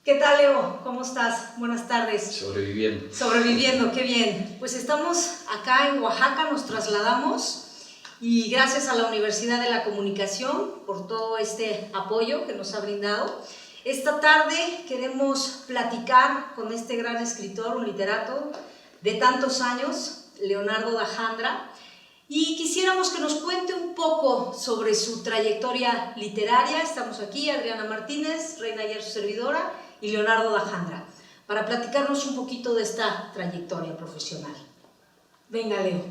¿Qué tal, Leo? ¿Cómo estás? Buenas tardes. Sobreviviendo. Sobreviviendo, qué bien. Pues estamos acá en Oaxaca, nos trasladamos y gracias a la Universidad de la Comunicación por todo este apoyo que nos ha brindado. Esta tarde queremos platicar con este gran escritor, un literato de tantos años, Leonardo da Jandra, y quisiéramos que nos cuente un poco sobre su trayectoria literaria. Estamos aquí, Adriana Martínez, Reina Ayer, su servidora, y Leonardo da Jandra, para platicarnos un poquito de esta trayectoria profesional. Venga, Leo.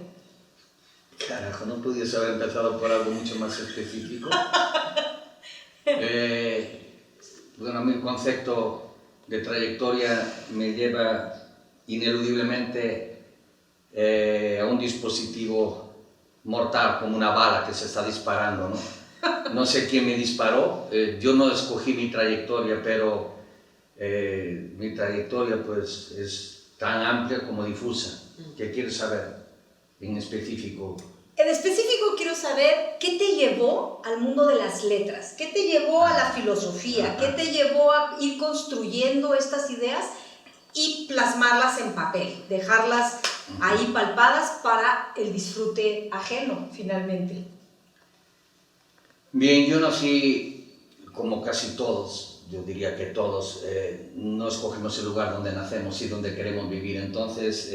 Carajo, no pudiese haber empezado por algo mucho más específico. Bueno, mi concepto de trayectoria me lleva ineludiblemente a un dispositivo mortal, como una bala que se está disparando, ¿no? No sé quién me disparó, yo no escogí mi trayectoria, pero mi trayectoria pues es tan amplia como difusa. ¿Qué quieres saber en específico? En específico quiero saber qué te llevó al mundo de las letras, qué te llevó a la filosofía, qué te llevó a ir construyendo estas ideas y plasmarlas en papel, dejarlas ahí palpadas para el disfrute ajeno, finalmente. Bien, yo nací como casi todos, yo diría que todos, no escogemos el lugar donde nacemos y donde queremos vivir. Entonces,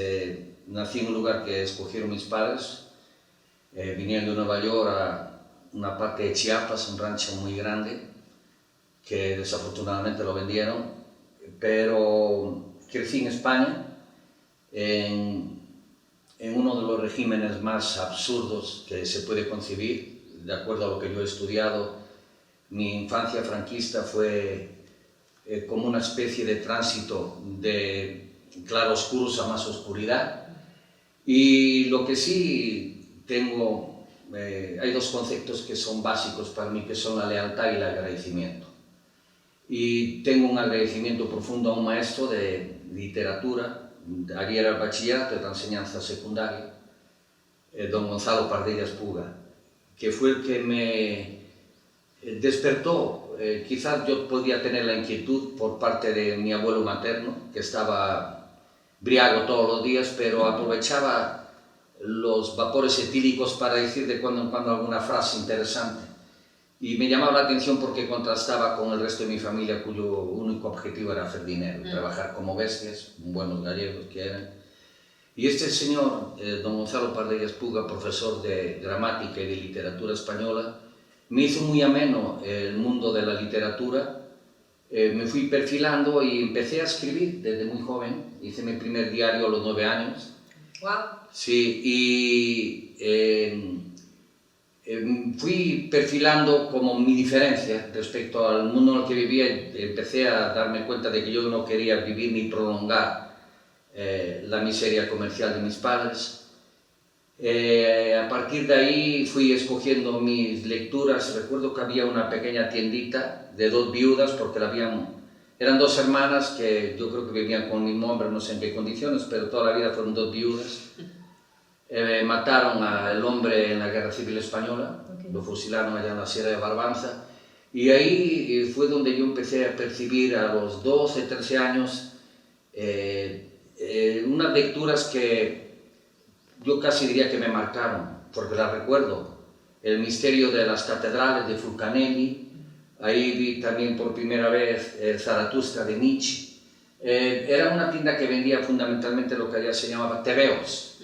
nací en un lugar que escogieron mis padres, viniendo de Nueva York a una parte de Chiapas, un rancho muy grande, que desafortunadamente lo vendieron, pero crecí en España, en uno de los regímenes más absurdos que se puede concebir, de acuerdo a lo que yo he estudiado. Mi infancia franquista fue como una especie de tránsito de claroscuros a más oscuridad. Y lo que sí tengo, hay dos conceptos que son básicos para mí, que son la lealtad y el agradecimiento. Y tengo un agradecimiento profundo a un maestro de literatura, allí era el bachillerato de la enseñanza secundaria, don Gonzalo Pardellas Puga, que fue el que me despertó. Quizás yo podía tener la inquietud por parte de mi abuelo materno, que estaba briago todos los días, pero aprovechaba los vapores etílicos para decir de cuando en cuando alguna frase interesante. Y me llamaba la atención porque contrastaba con el resto de mi familia, cuyo único objetivo era hacer dinero, trabajar como bestias, buenos gallegos que eran. Y este señor, don Gonzalo Pardellas Puga, profesor de gramática y de literatura española, me hizo muy ameno el mundo de la literatura. Me fui perfilando y empecé a escribir desde muy joven. Hice mi primer diario a los 9 años. Wow. Sí, y fui perfilando como mi diferencia respecto al mundo en el que vivía. Empecé a darme cuenta de que yo no quería vivir ni prolongar la miseria comercial de mis padres. A partir de ahí fui escogiendo mis lecturas. Recuerdo que había una pequeña tiendita de 2 viudas, porque eran 2 hermanas que yo creo que vivían con el mismo hombre, no sé en qué condiciones, pero toda la vida fueron 2 viudas. Mataron al hombre en la Guerra Civil Española, lo fusilaron allá en la Sierra de Barbanza, y ahí fue donde yo empecé a percibir a los 12, 13 años unas lecturas que yo casi diría que me marcaron, porque las recuerdo. El misterio de las catedrales de Fulcanelli, ahí vi también por primera vez el Zaratustra de Nietzsche. Era una tienda que vendía fundamentalmente lo que allá se llamaba tebeos,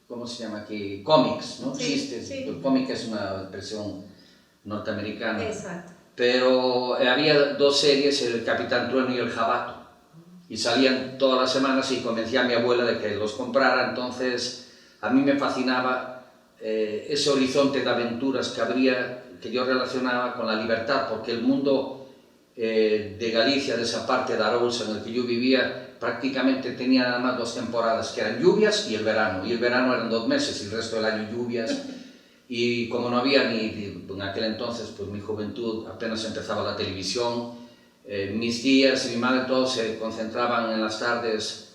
¿cómo se llama aquí? Cómics, ¿no? Sí, Chistes. sí. El cómic es una expresión norteamericana. Exacto. Pero había 2 series, el Capitán Trueno y el Jabato, y salían todas las semanas y convencí a mi abuela de que los comprara. Entonces a mí me fascinaba ese horizonte de aventuras que habría, que yo relacionaba con la libertad, porque el mundo de Galicia, de esa parte de Arousa en el que yo vivía, prácticamente tenía nada más 2 temporadas, que eran lluvias y el verano eran 2 meses y el resto del año lluvias. Y como no había en aquel entonces, pues mi juventud, apenas empezaba la televisión, mis tías y mi madre todos se concentraban en las tardes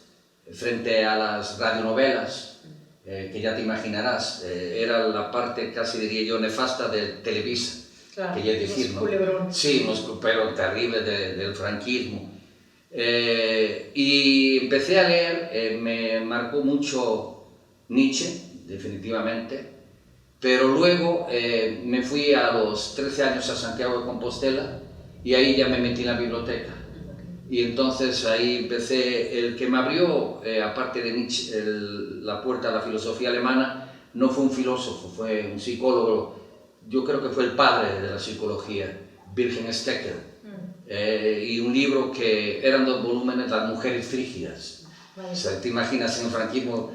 frente a las radionovelas, que ya te imaginarás, era la parte, casi diría yo, nefasta de Televisa. Claro, quería decir, ¿no? Culebrones. Sí, pero terrible del franquismo. Y empecé a leer, me marcó mucho Nietzsche, definitivamente, pero luego me fui a los 13 años a Santiago de Compostela y ahí ya me metí en la biblioteca. Y entonces ahí empecé, el que me abrió, aparte de Nietzsche, la puerta a la filosofía alemana, no fue un filósofo, fue un psicólogo, yo creo que fue el padre de la psicología, Wilhelm Stecker. Y un libro que eran 2 volúmenes, Las mujeres frígidas. O sea, te imaginas en el franquismo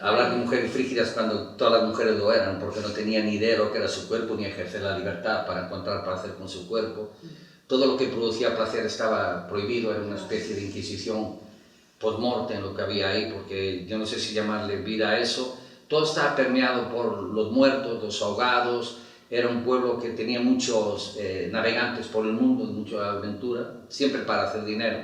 hablar de mujeres frígidas cuando todas las mujeres lo eran, porque no tenían ni idea de lo que era su cuerpo, ni ejercer la libertad para encontrar placer con su cuerpo. Todo lo que producía placer estaba prohibido, era una especie de inquisición post-mortem lo que había ahí, porque yo no sé si llamarle vida a eso. Todo estaba permeado por los muertos, los ahogados. Era un pueblo que tenía muchos navegantes por el mundo, mucha aventura, siempre para hacer dinero.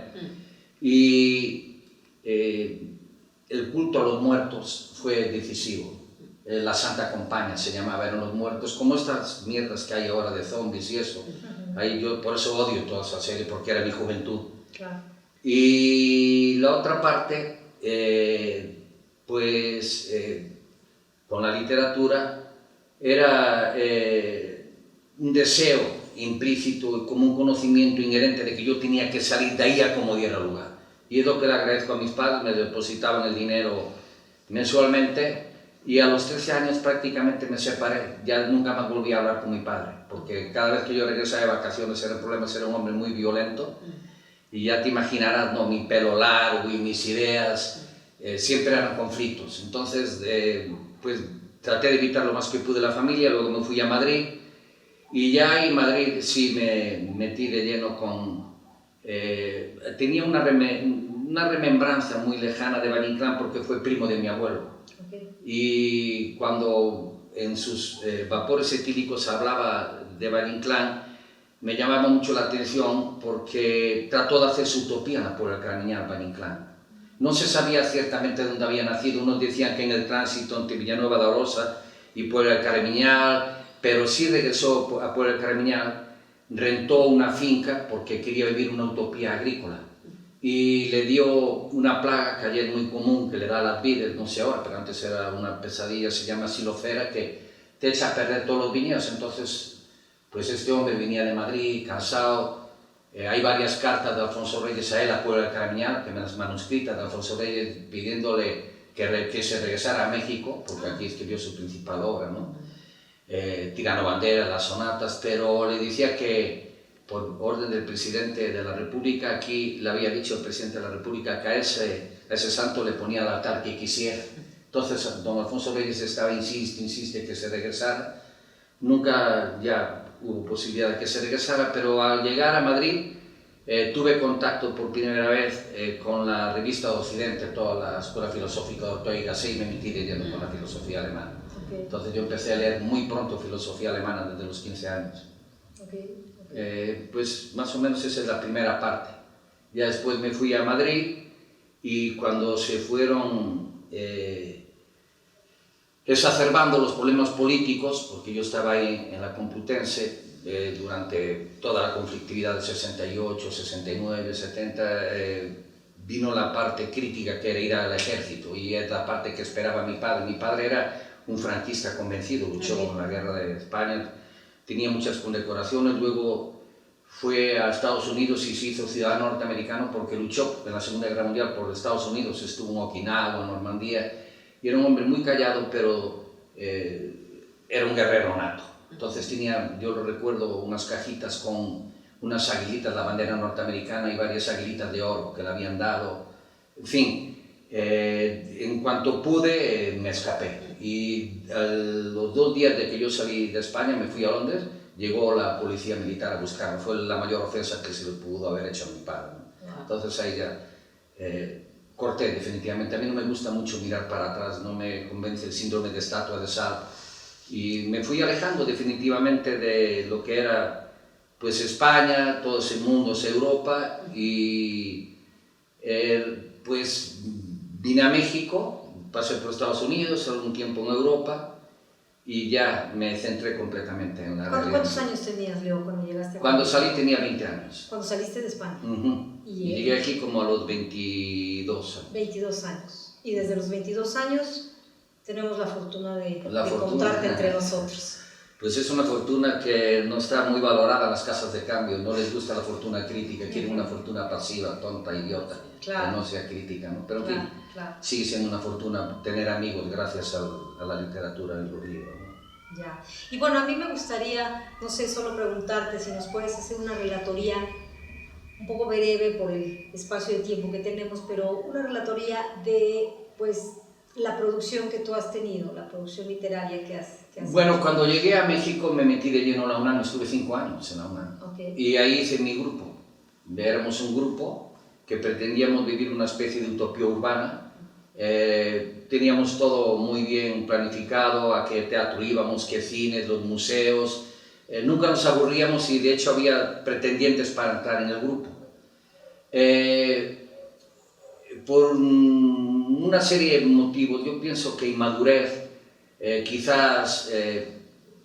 Y el culto a los muertos fue decisivo. La Santa Compañía se llamaba, eran los muertos, como estas mierdas que hay ahora de zombies y eso. Ahí yo por eso odio toda esa serie, porque era mi juventud. Claro. Y la otra parte, con la literatura, era un deseo implícito, como un conocimiento inherente de que yo tenía que salir de ahí a como diera lugar. Y es lo que le agradezco a mis padres, me depositaban el dinero mensualmente y a los 13 años prácticamente me separé, ya nunca más volví a hablar con mi padre, porque cada vez que yo regresaba de vacaciones era un problema, era un hombre muy violento y ya te imaginarás, ¿no? Mi pelo largo y mis ideas siempre eran conflictos. Entonces, pues traté de evitar lo más que pude la familia, luego me fui a Madrid y ya en Madrid sí me metí de lleno con... tenía una remembranza muy lejana de Valle Inclán porque fue primo de mi abuelo. Y cuando en sus vapores etílicos hablaba de Valle Inclán, me llamaba mucho la atención porque trató de hacer su utopía en la Puebla Carmiñal, Valle Inclán. No se sabía ciertamente dónde había nacido, unos decían que en el tránsito entre Villanueva de Arosa y Puebla del Carmiñal, pero sí regresó a Puebla del Carmiñal, rentó una finca porque quería vivir una utopía agrícola y le dio una plaga que ayer es muy común, que le da a las vides, no sé ahora, pero antes era una pesadilla, se llama silofera, que te echa a perder todos los viñedos. Entonces, pues este hombre venía de Madrid, cansado. Hay varias cartas de Alfonso Reyes a él, a Puebla del Carmiñal, que me las manuscritas de Alfonso Reyes, pidiéndole que se regresara a México, porque aquí escribió su principal obra, ¿no? Tirano Bandera, las sonatas, pero le decía que por orden del presidente de la República, aquí le había dicho el presidente de la República que a ese santo le ponía el altar que quisiera. Entonces don Alfonso Reyes estaba, insiste que se regresara. Nunca ya hubo posibilidad de que se regresara, pero al llegar a Madrid tuve contacto por primera vez con la revista de Occidente, toda la Escuela Filosófica de Ortega y Gasset, y me metí de lleno con la filosofía alemana. Entonces yo empecé a leer muy pronto filosofía alemana desde los 15 años. Pues más o menos esa es la primera parte. Ya después me fui a Madrid y cuando se fueron exacerbando los problemas políticos, porque yo estaba ahí en la Complutense durante toda la conflictividad del 68, 69, 70, vino la parte crítica que era ir al ejército y es la parte que esperaba mi padre. Mi padre era un franquista convencido, luchó en la guerra de España, tenía muchas condecoraciones, luego fue a Estados Unidos y se hizo ciudadano norteamericano porque luchó en la Segunda Guerra Mundial por Estados Unidos, estuvo en Okinawa, en Normandía, y era un hombre muy callado, pero era un guerrero nato. Entonces tenía, yo lo recuerdo, unas cajitas con unas aguilitas, la bandera norteamericana y varias aguilitas de oro que le habían dado. En fin, en cuanto pude me escapé. Y a los 2 días de que yo salí de España me fui a Londres, llegó la policía militar a buscarme. Fue la mayor ofensa que se le pudo haber hecho a mi padre, ¿no? Entonces ahí ya corté definitivamente. A mí no me gusta mucho mirar para atrás, no me convence el síndrome de estatua de sal. Y me fui alejando definitivamente de lo que era pues España, todo ese mundo, esa Europa, y pues vine a México, pasé por Estados Unidos, algún tiempo en Europa, y ya me centré completamente en la realidad. ¿Cuántos años tenías, Leo, cuando llegaste? Cuando salí tenía 20 años. Cuando saliste de España. Y llegué aquí como a los 22 años. 22 años. Y desde los 22 años tenemos la fortuna de fortuna, contarte entre nosotros. Pues es una fortuna que no está muy valorada en las casas de cambio, no les gusta la fortuna crítica, quieren una fortuna pasiva, tonta, idiota, claro, que no sea crítica, ¿no? Pero en fin, sigue siendo una fortuna tener amigos gracias a la literatura y los libros, ¿no? Ya. Y bueno, a mí me gustaría, no sé, solo preguntarte si nos puedes hacer una relatoría un poco breve por el espacio de tiempo que tenemos, pero una relatoría de, pues, la producción que tú has tenido, la producción literaria que has Bueno, hecho. Cuando llegué a México me metí de lleno en la UNAM, estuve 5 años en la UNAM. Okay. Y ahí hice mi grupo. Éramos un grupo que pretendíamos vivir una especie de utopía urbana. Teníamos todo muy bien planificado, a qué teatro íbamos, qué cines, los museos. Nunca nos aburríamos y de hecho había pretendientes para entrar en el grupo. Por una serie de motivos, yo pienso que inmadurez, quizás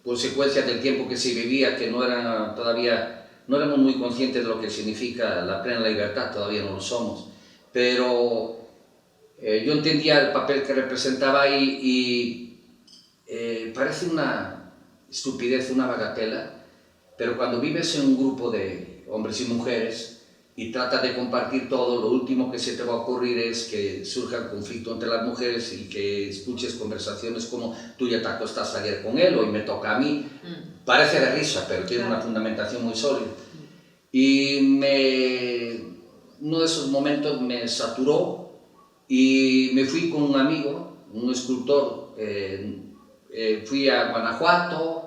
consecuencia del tiempo que se vivía, que todavía no éramos muy conscientes de lo que significa la plena libertad, todavía no lo somos, pero yo entendía el papel que representaba ahí y parece una estupidez, una bagatela, pero cuando vives en un grupo de hombres y mujeres y tratas de compartir todo, lo último que se te va a ocurrir es que surja el conflicto entre las mujeres y que escuches conversaciones como tú ya te acostaste ayer con él, hoy me toca a mí. Parece de risa, pero tiene una fundamentación muy sólida. Y uno de esos momentos me saturó y me fui con un amigo, un escultor, fui a Guanajuato,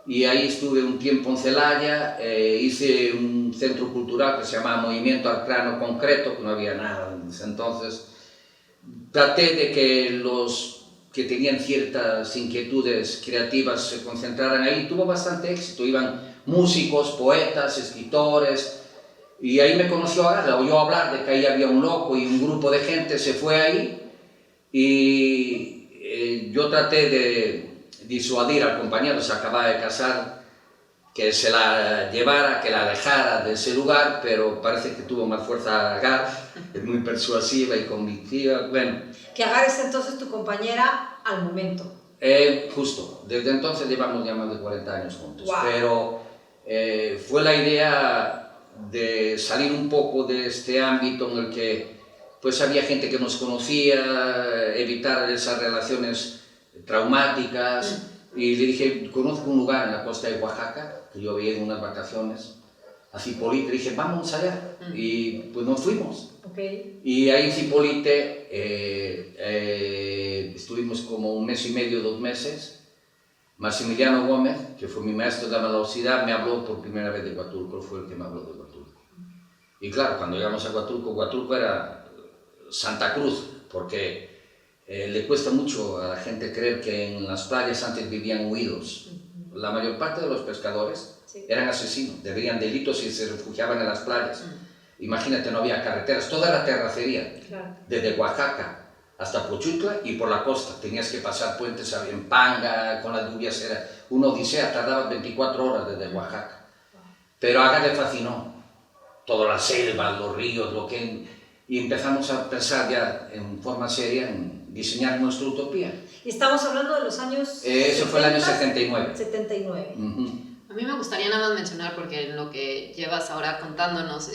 y ahí estuve un tiempo en Celaya, hice un centro cultural que se llamaba Movimiento Arcrano Concreto, que no había nada en ese entonces. Traté de que los que tenían ciertas inquietudes creativas se concentraran ahí, tuvo bastante éxito, iban músicos, poetas, escritores, y ahí me conoció Agatha, oyó hablar de que ahí había un loco y un grupo de gente se fue ahí, y yo traté de disuadir al compañero, se acababa de casar, que se la llevara, que la dejara de ese lugar, pero parece que tuvo más fuerza Agar, es muy persuasiva y convictiva, bueno. Que Agar es entonces tu compañera al momento. Justo, desde entonces llevamos ya más de 40 años juntos, wow. Pero fue la idea de salir un poco de este ámbito en el que pues había gente que nos conocía, evitar esas relaciones traumáticas, y le dije, conozco un lugar en la costa de Oaxaca, que yo había ido en unas vacaciones, a Zipolite, le dije, vamos allá, y pues nos fuimos. Okay. Y ahí en Zipolite estuvimos como 1 mes y medio, 2 meses. Maximiliano Gómez, que fue mi maestro de la velocidad, me habló por primera vez de Huatulco, fue el que me habló de Huatulco. Y claro, cuando llegamos a Huatulco, Huatulco era Santa Cruz, porque le cuesta mucho a la gente creer que en las playas antes vivían huidos. La mayor parte de los pescadores eran asesinos, debían delitos y se refugiaban en las playas. Imagínate, no había carreteras, toda la terracería, desde Oaxaca hasta Pochutla y por la costa. Tenías que pasar puentes en Panga, con las lluvias era una odisea, tardaba 24 horas desde Oaxaca. Pero a Agar le fascinó toda la selva, los ríos, y empezamos a pensar ya en forma seria en diseñar nuestra utopía. Y estamos hablando de los años... Eso fue el año 79. 79. A mí me gustaría nada más mencionar, porque en lo que llevas ahora contándonos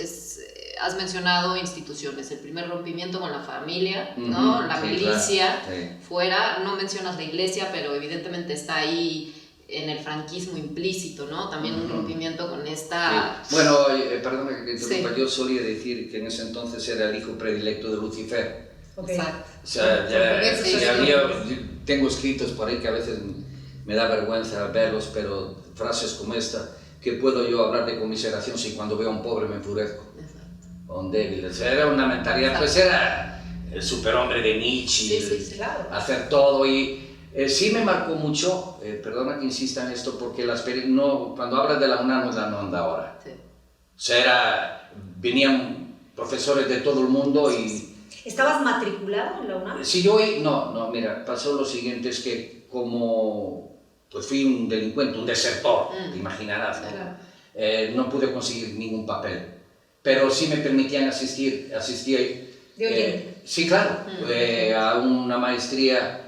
has mencionado instituciones, el primer rompimiento con la familia, ¿no? La milicia, claro. Fuera, no mencionas la iglesia, pero evidentemente está ahí en el franquismo implícito, ¿no? También un rompimiento con esta... Sí. Bueno, perdona que te interrumpa, yo solía decir que en ese entonces era el hijo predilecto de Lucifer. Okay. Exacto. O sea, tengo escritos por ahí que a veces me da vergüenza verlos, pero frases como esta, que puedo yo hablar de conmiseración si cuando veo a un pobre me enfurezco, o un débil. O sea, era una mentalidad, pues era el superhombre de Nietzsche, claro. Hacer todo, y sí me marcó mucho, perdona que insista en esto, porque cuando hablas de la UNAM no es la UNAM de ahora. Sí. O sea, venían profesores de todo el mundo y... ¿Estabas matriculado en la UNAM? Sí, mira, pasó lo siguiente, es que como pues fui un delincuente, un desertor, te imaginarás, ¿no? Claro. No pude conseguir ningún papel, pero sí me permitían asistir sí, claro, a una maestría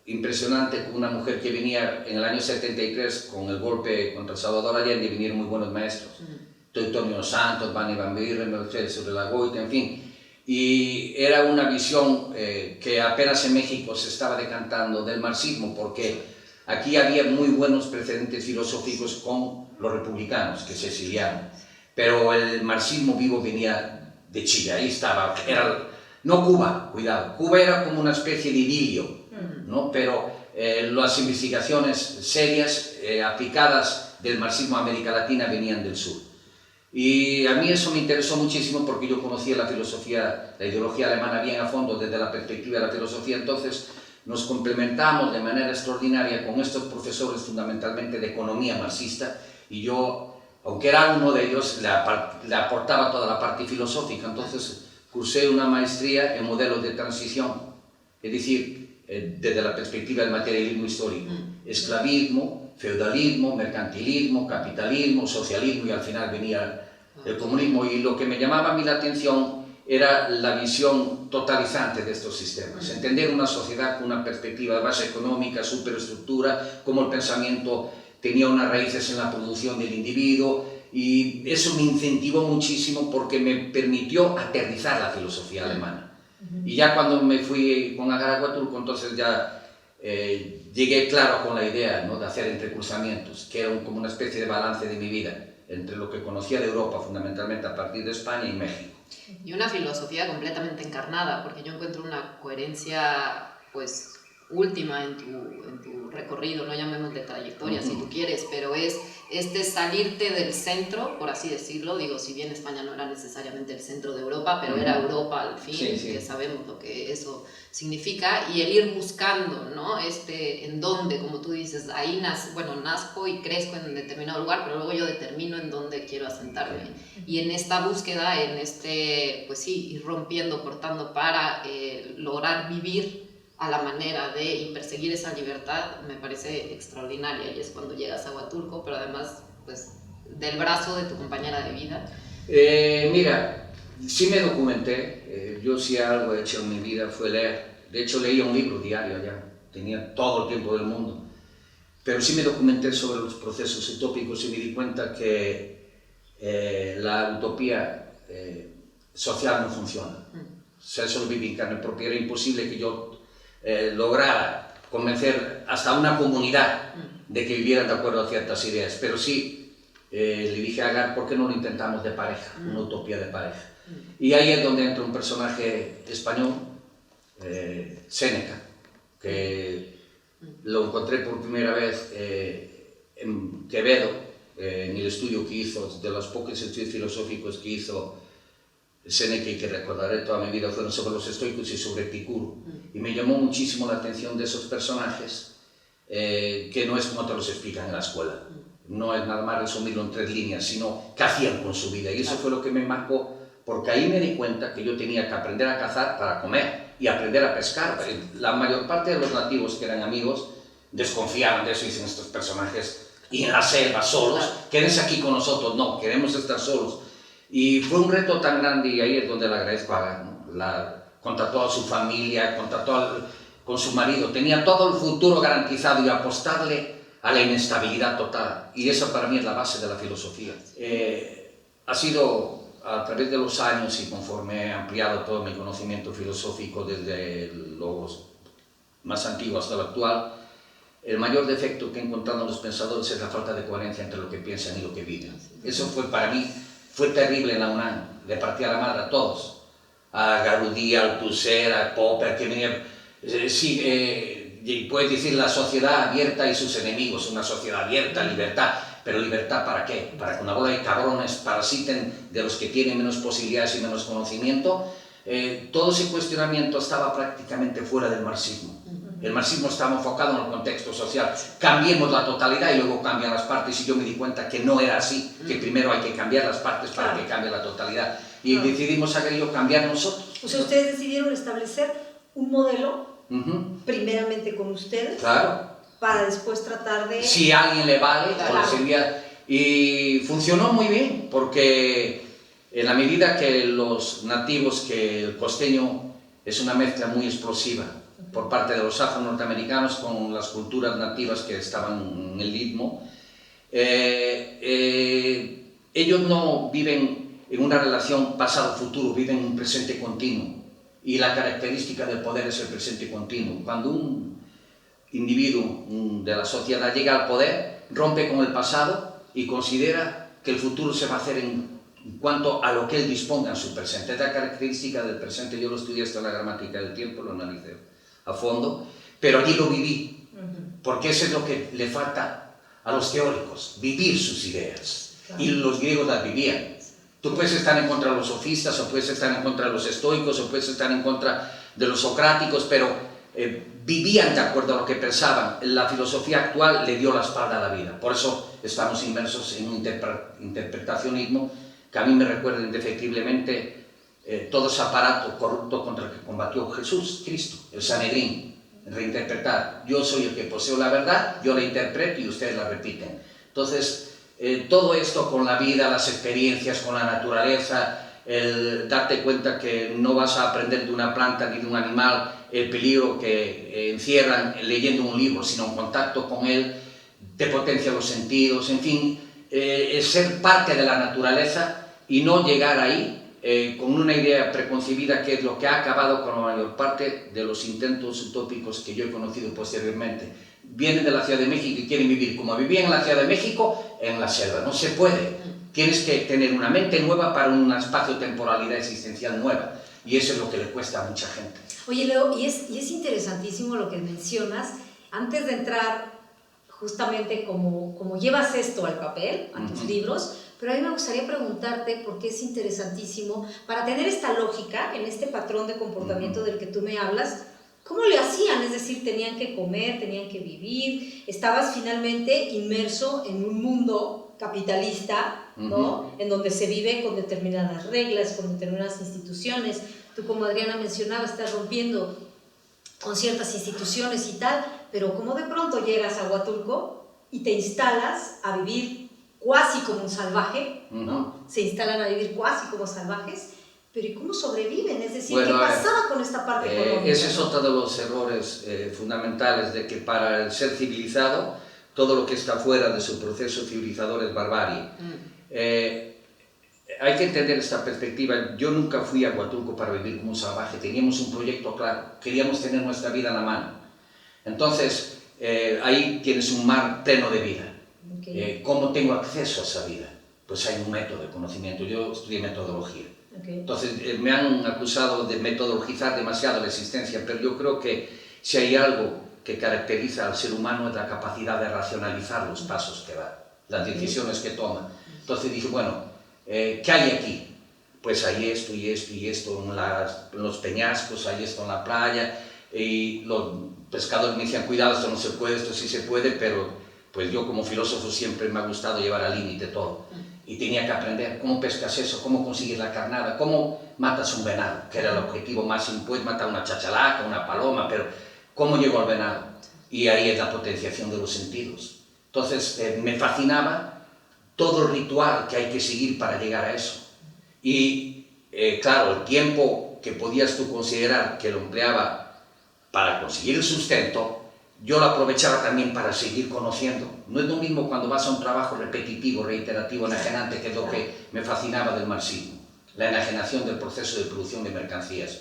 impresionante con una mujer que venía en el año 73 con el golpe contra Salvador Allende, vinieron muy buenos maestros, Antonio Santos, Bani Van Buren, Mercedes Urelagoite, en fin, y era una visión que apenas en México se estaba decantando del marxismo, porque aquí había muy buenos precedentes filosóficos con los republicanos que se exiliaron, pero el marxismo vivo venía de Chile, ahí estaba, no Cuba, cuidado, Cuba era como una especie de idilio, ¿no? Pero las investigaciones serias aplicadas del marxismo a América Latina venían del sur. Y a mí eso me interesó muchísimo porque yo conocía la filosofía, la ideología alemana bien a fondo desde la perspectiva de la filosofía, entonces nos complementamos de manera extraordinaria con estos profesores fundamentalmente de economía marxista, y yo, aunque era uno de ellos, le aportaba toda la parte filosófica, entonces cursé una maestría en modelos de transición, es decir, desde la perspectiva del materialismo histórico, esclavismo, feudalismo, mercantilismo, capitalismo, socialismo, y al final venía el comunismo, y lo que me llamaba a mí la atención era la visión totalizante de estos sistemas, entender una sociedad con una perspectiva de base económica, superestructura, cómo el pensamiento tenía unas raíces en la producción del individuo, y eso me incentivó muchísimo porque me permitió aterrizar la filosofía alemana. Y ya cuando me fui con Agar Huatulco, entonces ya llegué claro con la idea, ¿no?, de hacer entrecursamientos, que era como una especie de balance de mi vida entre lo que conocía de Europa, fundamentalmente a partir de España y México. Y una filosofía completamente encarnada, porque yo encuentro una coherencia, pues, última en tu recorrido, no llamémosle trayectoria si tú quieres, pero es salirte del centro, por así decirlo, digo, si bien España no era necesariamente el centro de Europa, pero era Europa al fin, que sabemos lo que eso significa, y el ir buscando, ¿no? En dónde, como tú dices, ahí nazco y crezco en un determinado lugar, pero luego yo determino en dónde quiero asentarme. Y en esta búsqueda, pues sí, ir rompiendo, cortando para lograr vivir a la manera de y perseguir esa libertad, me parece extraordinaria, y es cuando llegas a Huatulco, pero además, pues, del brazo de tu compañera de vida. Mira, sí me documenté, yo sí algo he hecho en mi vida fue leer, de hecho leía un libro diario ya, tenía todo el tiempo del mundo, pero sí me documenté sobre los procesos utópicos y me di cuenta que la utopía social no funciona. O sea, eso lo viví en carne propia, era imposible que yo lograra convencer hasta una comunidad de que vivieran de acuerdo a ciertas ideas, pero sí le dije a Agar, ¿por qué no lo intentamos de pareja, una utopía de pareja? Y ahí es donde entra un personaje español, Séneca, que lo encontré por primera vez en Quevedo, en el estudio que hizo, de los pocos estudios filosóficos que hizo Séneca, y que recordaré toda mi vida, fueron sobre los estoicos y sobre Epicuro. Y me llamó muchísimo la atención de esos personajes, que no es como te los explican en la escuela. No es nada más resumirlo en 3 líneas, sino qué hacían con su vida. Y eso fue lo que me marcó, porque ahí me di cuenta que yo tenía que aprender a cazar para comer y aprender a pescar. La mayor parte de los nativos que eran amigos desconfiaban de eso, y dicen, estos personajes, y en la selva solos, quédense aquí con nosotros, no, queremos estar solos. Y fue un reto tan grande, y ahí es donde le agradezco a Agar, ¿no? Contra toda su familia, con su marido, tenía todo el futuro garantizado, y apostarle a la inestabilidad total. Y eso para mí es la base de la filosofía. Ha sido a través de los años, y conforme he ampliado todo mi conocimiento filosófico desde los más antiguos hasta lo actual, el mayor defecto que he encontrado en los pensadores es la falta de coherencia entre lo que piensan y lo que viven. Eso fue para mí, fue terrible en la UNAM, le partía la madre a todos, a Garudí, a Althusser, a Popper, que venía, puedes decir la sociedad abierta y sus enemigos, una sociedad abierta, libertad, pero libertad ¿para qué? Para que una bola de cabrones parasiten de los que tienen menos posibilidades y menos conocimiento. Todo ese cuestionamiento estaba prácticamente fuera del marxismo. El marxismo estaba enfocado en el contexto social. Cambiemos la totalidad y luego cambian las partes, y yo me di cuenta que no era así, que primero hay que cambiar las partes para que cambie la totalidad. Y decidimos, Agar y yo, cambiar nosotros. O sea, ustedes decidieron establecer un modelo, primeramente con ustedes. Claro. para después tratar de... Si a alguien le vale, Claro. o le servía. Y funcionó muy bien, porque en la medida que los nativos, que el costeño es una mezcla muy explosiva por parte de los afro-norteamericanos con las culturas nativas que estaban en el Istmo, ellos no viven en una relación pasado-futuro, viven en un presente continuo. Y la característica del poder es el presente continuo. Cuando un individuo de la sociedad llega al poder, rompe con el pasado y considera que el futuro se va a hacer en cuanto a lo que él disponga en su presente. Es la característica del presente. Yo lo estudié hasta la gramática del tiempo, lo analicé a fondo, pero allí lo viví, porque eso es lo que le falta a los teóricos, vivir sus ideas. Claro. Y los griegos las vivían. Tú puedes estar en contra de los sofistas, o puedes estar en contra de los estoicos, o puedes estar en contra de los socráticos, pero vivían de acuerdo a lo que pensaban. La filosofía actual le dio la espalda a la vida. Por eso estamos inmersos en un interpretacionismo que a mí me recuerda indefectiblemente todo ese aparato corrupto contra el que combatió Jesús, Cristo, el Sanedrín. Reinterpretar. Yo soy el que poseo la verdad, yo la interpreto y ustedes la repiten. Entonces, todo esto con la vida, las experiencias con la naturaleza, el darte cuenta que no vas a aprender de una planta ni de un animal el peligro que encierran leyendo un libro, sino en contacto con él, te potencia los sentidos, en fin, ser parte de la naturaleza y no llegar ahí con una idea preconcebida, que es lo que ha acabado con la mayor parte de los intentos utópicos que yo he conocido posteriormente. Vienen de la Ciudad de México y quieren vivir como vivían en la Ciudad de México, en la selva. No se puede. Tienes que tener una mente nueva para una espacio-temporalidad existencial nueva. Y eso es lo que le cuesta a mucha gente. Oye, Leo, y es interesantísimo lo que mencionas. Antes de entrar justamente como llevas esto al papel, a tus libros, pero a mí me gustaría preguntarte, porque es interesantísimo, para tener esta lógica, en este patrón de comportamiento del que tú me hablas, ¿cómo le hacían? Es decir, tenían que comer, tenían que vivir, estabas finalmente inmerso en un mundo capitalista, ¿no? En donde se vive con determinadas reglas, con determinadas instituciones. Tú, como Adriana mencionaba, estás rompiendo con ciertas instituciones y tal, pero ¿cómo de pronto llegas a Huatulco y te instalas a vivir cuasi como un salvaje, ¿no? Se instalan a vivir cuasi como salvajes, pero ¿y cómo sobreviven? Es decir, bueno, ¿qué pasaba con esta parte económica? Ese es otro de los errores fundamentales, de que para el ser civilizado, todo lo que está fuera de su proceso civilizador es barbarie. Hay que entender esta perspectiva. Yo nunca fui a Huatulco para vivir como un salvaje. Teníamos un proyecto claro, queríamos tener nuestra vida en la mano. Entonces, ahí tienes un mar pleno de vida. Okay. ¿Cómo tengo acceso a esa vida? Pues hay un método de conocimiento. Yo estudié metodología. Okay. Entonces, me han acusado de metodologizar demasiado la existencia, pero yo creo que si hay algo que caracteriza al ser humano es la capacidad de racionalizar los pasos que da, las decisiones que toma. Entonces dije, bueno, ¿qué hay aquí? Pues hay esto y esto y esto en los peñascos, hay esto en la playa, y los pescadores me decían, cuidado, esto no se puede, esto sí se puede, pero pues yo como filósofo siempre me ha gustado llevar al límite todo. Y tenía que aprender cómo pescas eso, cómo consigues la carnada, cómo matas un venado, que era el objetivo máximo. Puedes matar una chachalaca, una paloma, pero ¿cómo llego al venado? Y ahí es la potenciación de los sentidos. Entonces me fascinaba todo el ritual que hay que seguir para llegar a eso. Y claro, el tiempo que podías tú considerar que lo empleaba para conseguir el sustento, yo lo aprovechaba también para seguir conociendo. No es lo mismo cuando vas a un trabajo repetitivo, reiterativo, enajenante, que es lo que me fascinaba del marxismo, la enajenación del proceso de producción de mercancías.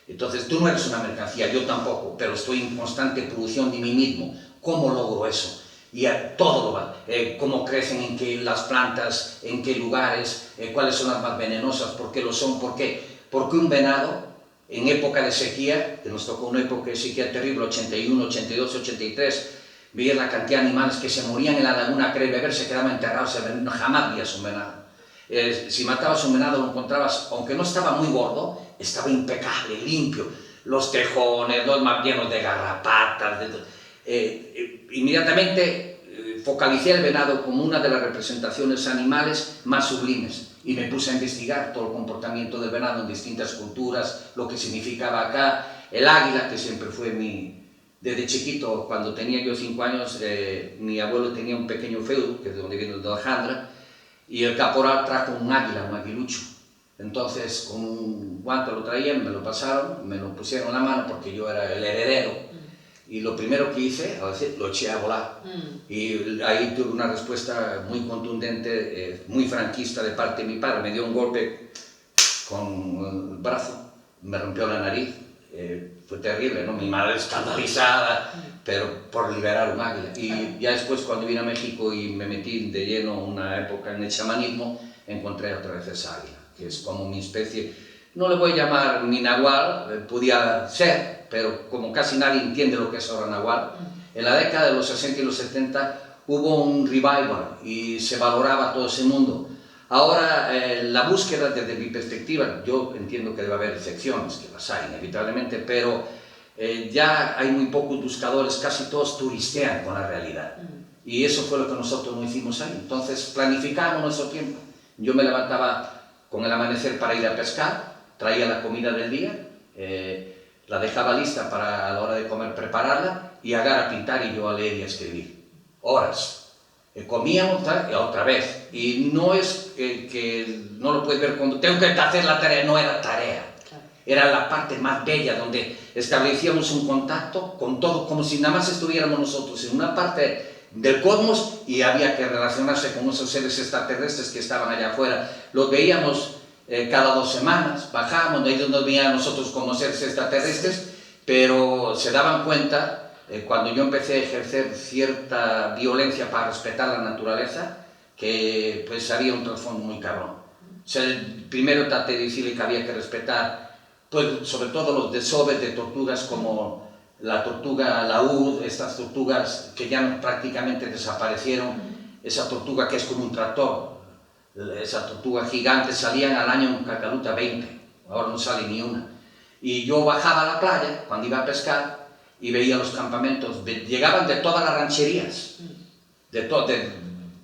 Entonces, tú no eres una mercancía, yo tampoco, pero estoy en constante producción de mí mismo. ¿Cómo logro eso? Y todo lo va. Cómo crecen, en qué las plantas, en qué lugares, cuáles son las más venenosas, por qué lo son, por qué. Porque un venado, en época de sequía, que nos tocó una época de sequía terrible, 81, 82, 83, veías la cantidad de animales que se morían en la laguna a querer beber, se quedaban enterrados, jamás veías un venado. Si matabas un venado lo encontrabas, aunque no estaba muy gordo, estaba impecable, limpio. Los tejones, los más llenos de garrapatas. Inmediatamente focalicé el venado como una de las representaciones animales más sublimes y me puse a investigar todo el comportamiento del venado en distintas culturas, lo que significaba acá. El águila, que siempre fue mi Desde chiquito, cuando tenía yo 5 años, mi abuelo tenía un pequeño feudo, que es de donde viene el de Alejandra, y el caporal trajo un águila, un aguilucho. Entonces, con un guante lo traían, me lo pasaron, me lo pusieron en la mano porque yo era el heredero. Y lo primero que hice, a veces, lo eché a volar. Y ahí tuve una respuesta muy contundente, muy franquista de parte de mi padre. Me dio un golpe con el brazo, me rompió la nariz. Fue terrible, ¿no? Mi madre escandalizada, pero por liberar un águila. Y ya después, cuando vine a México y me metí de lleno una época en el chamanismo, encontré otra vez esa águila, que es como mi especie. No le voy a llamar ni nahual, podía ser, pero como casi nadie entiende lo que es ahora nahual, en la década de los 60 y los 70 hubo un revival y se valoraba todo ese mundo. Ahora, la búsqueda, desde mi perspectiva, yo entiendo que debe haber excepciones, que las hay inevitablemente, pero ya hay muy pocos buscadores, casi todos turistean con la realidad. Y eso fue lo que nosotros no hicimos ahí. Entonces, planificábamos nuestro tiempo. Yo me levantaba con el amanecer para ir a pescar, traía la comida del día, la dejaba lista para a la hora de comer prepararla y agarrar a pintar y yo a leer y a escribir. Horas. Comíamos y otra vez. Y no es que no lo puedes ver cuando tengo que hacer la tarea, no era tarea. Era la parte más bella donde establecíamos un contacto con todo, como si nada más estuviéramos nosotros en una parte del cosmos y había que relacionarse con esos seres extraterrestres que estaban allá afuera. Los veíamos cada 2 semanas, bajábamos, ellos nos veían a nosotros como seres extraterrestres, pero se daban cuenta, cuando yo empecé a ejercer cierta violencia para respetar la naturaleza, que pues había un trasfondo muy cabrón. O sea, primero traté de decirle que había que respetar, pues sobre todo los desoves de tortugas como la tortuga laúd, estas tortugas que ya prácticamente desaparecieron, esa tortuga que es como un tractor, esa tortuga gigante, salían al año en Cacaluta 20, ahora no sale ni una. Y yo bajaba a la playa cuando iba a pescar y veía los campamentos, llegaban de todas las rancherías, de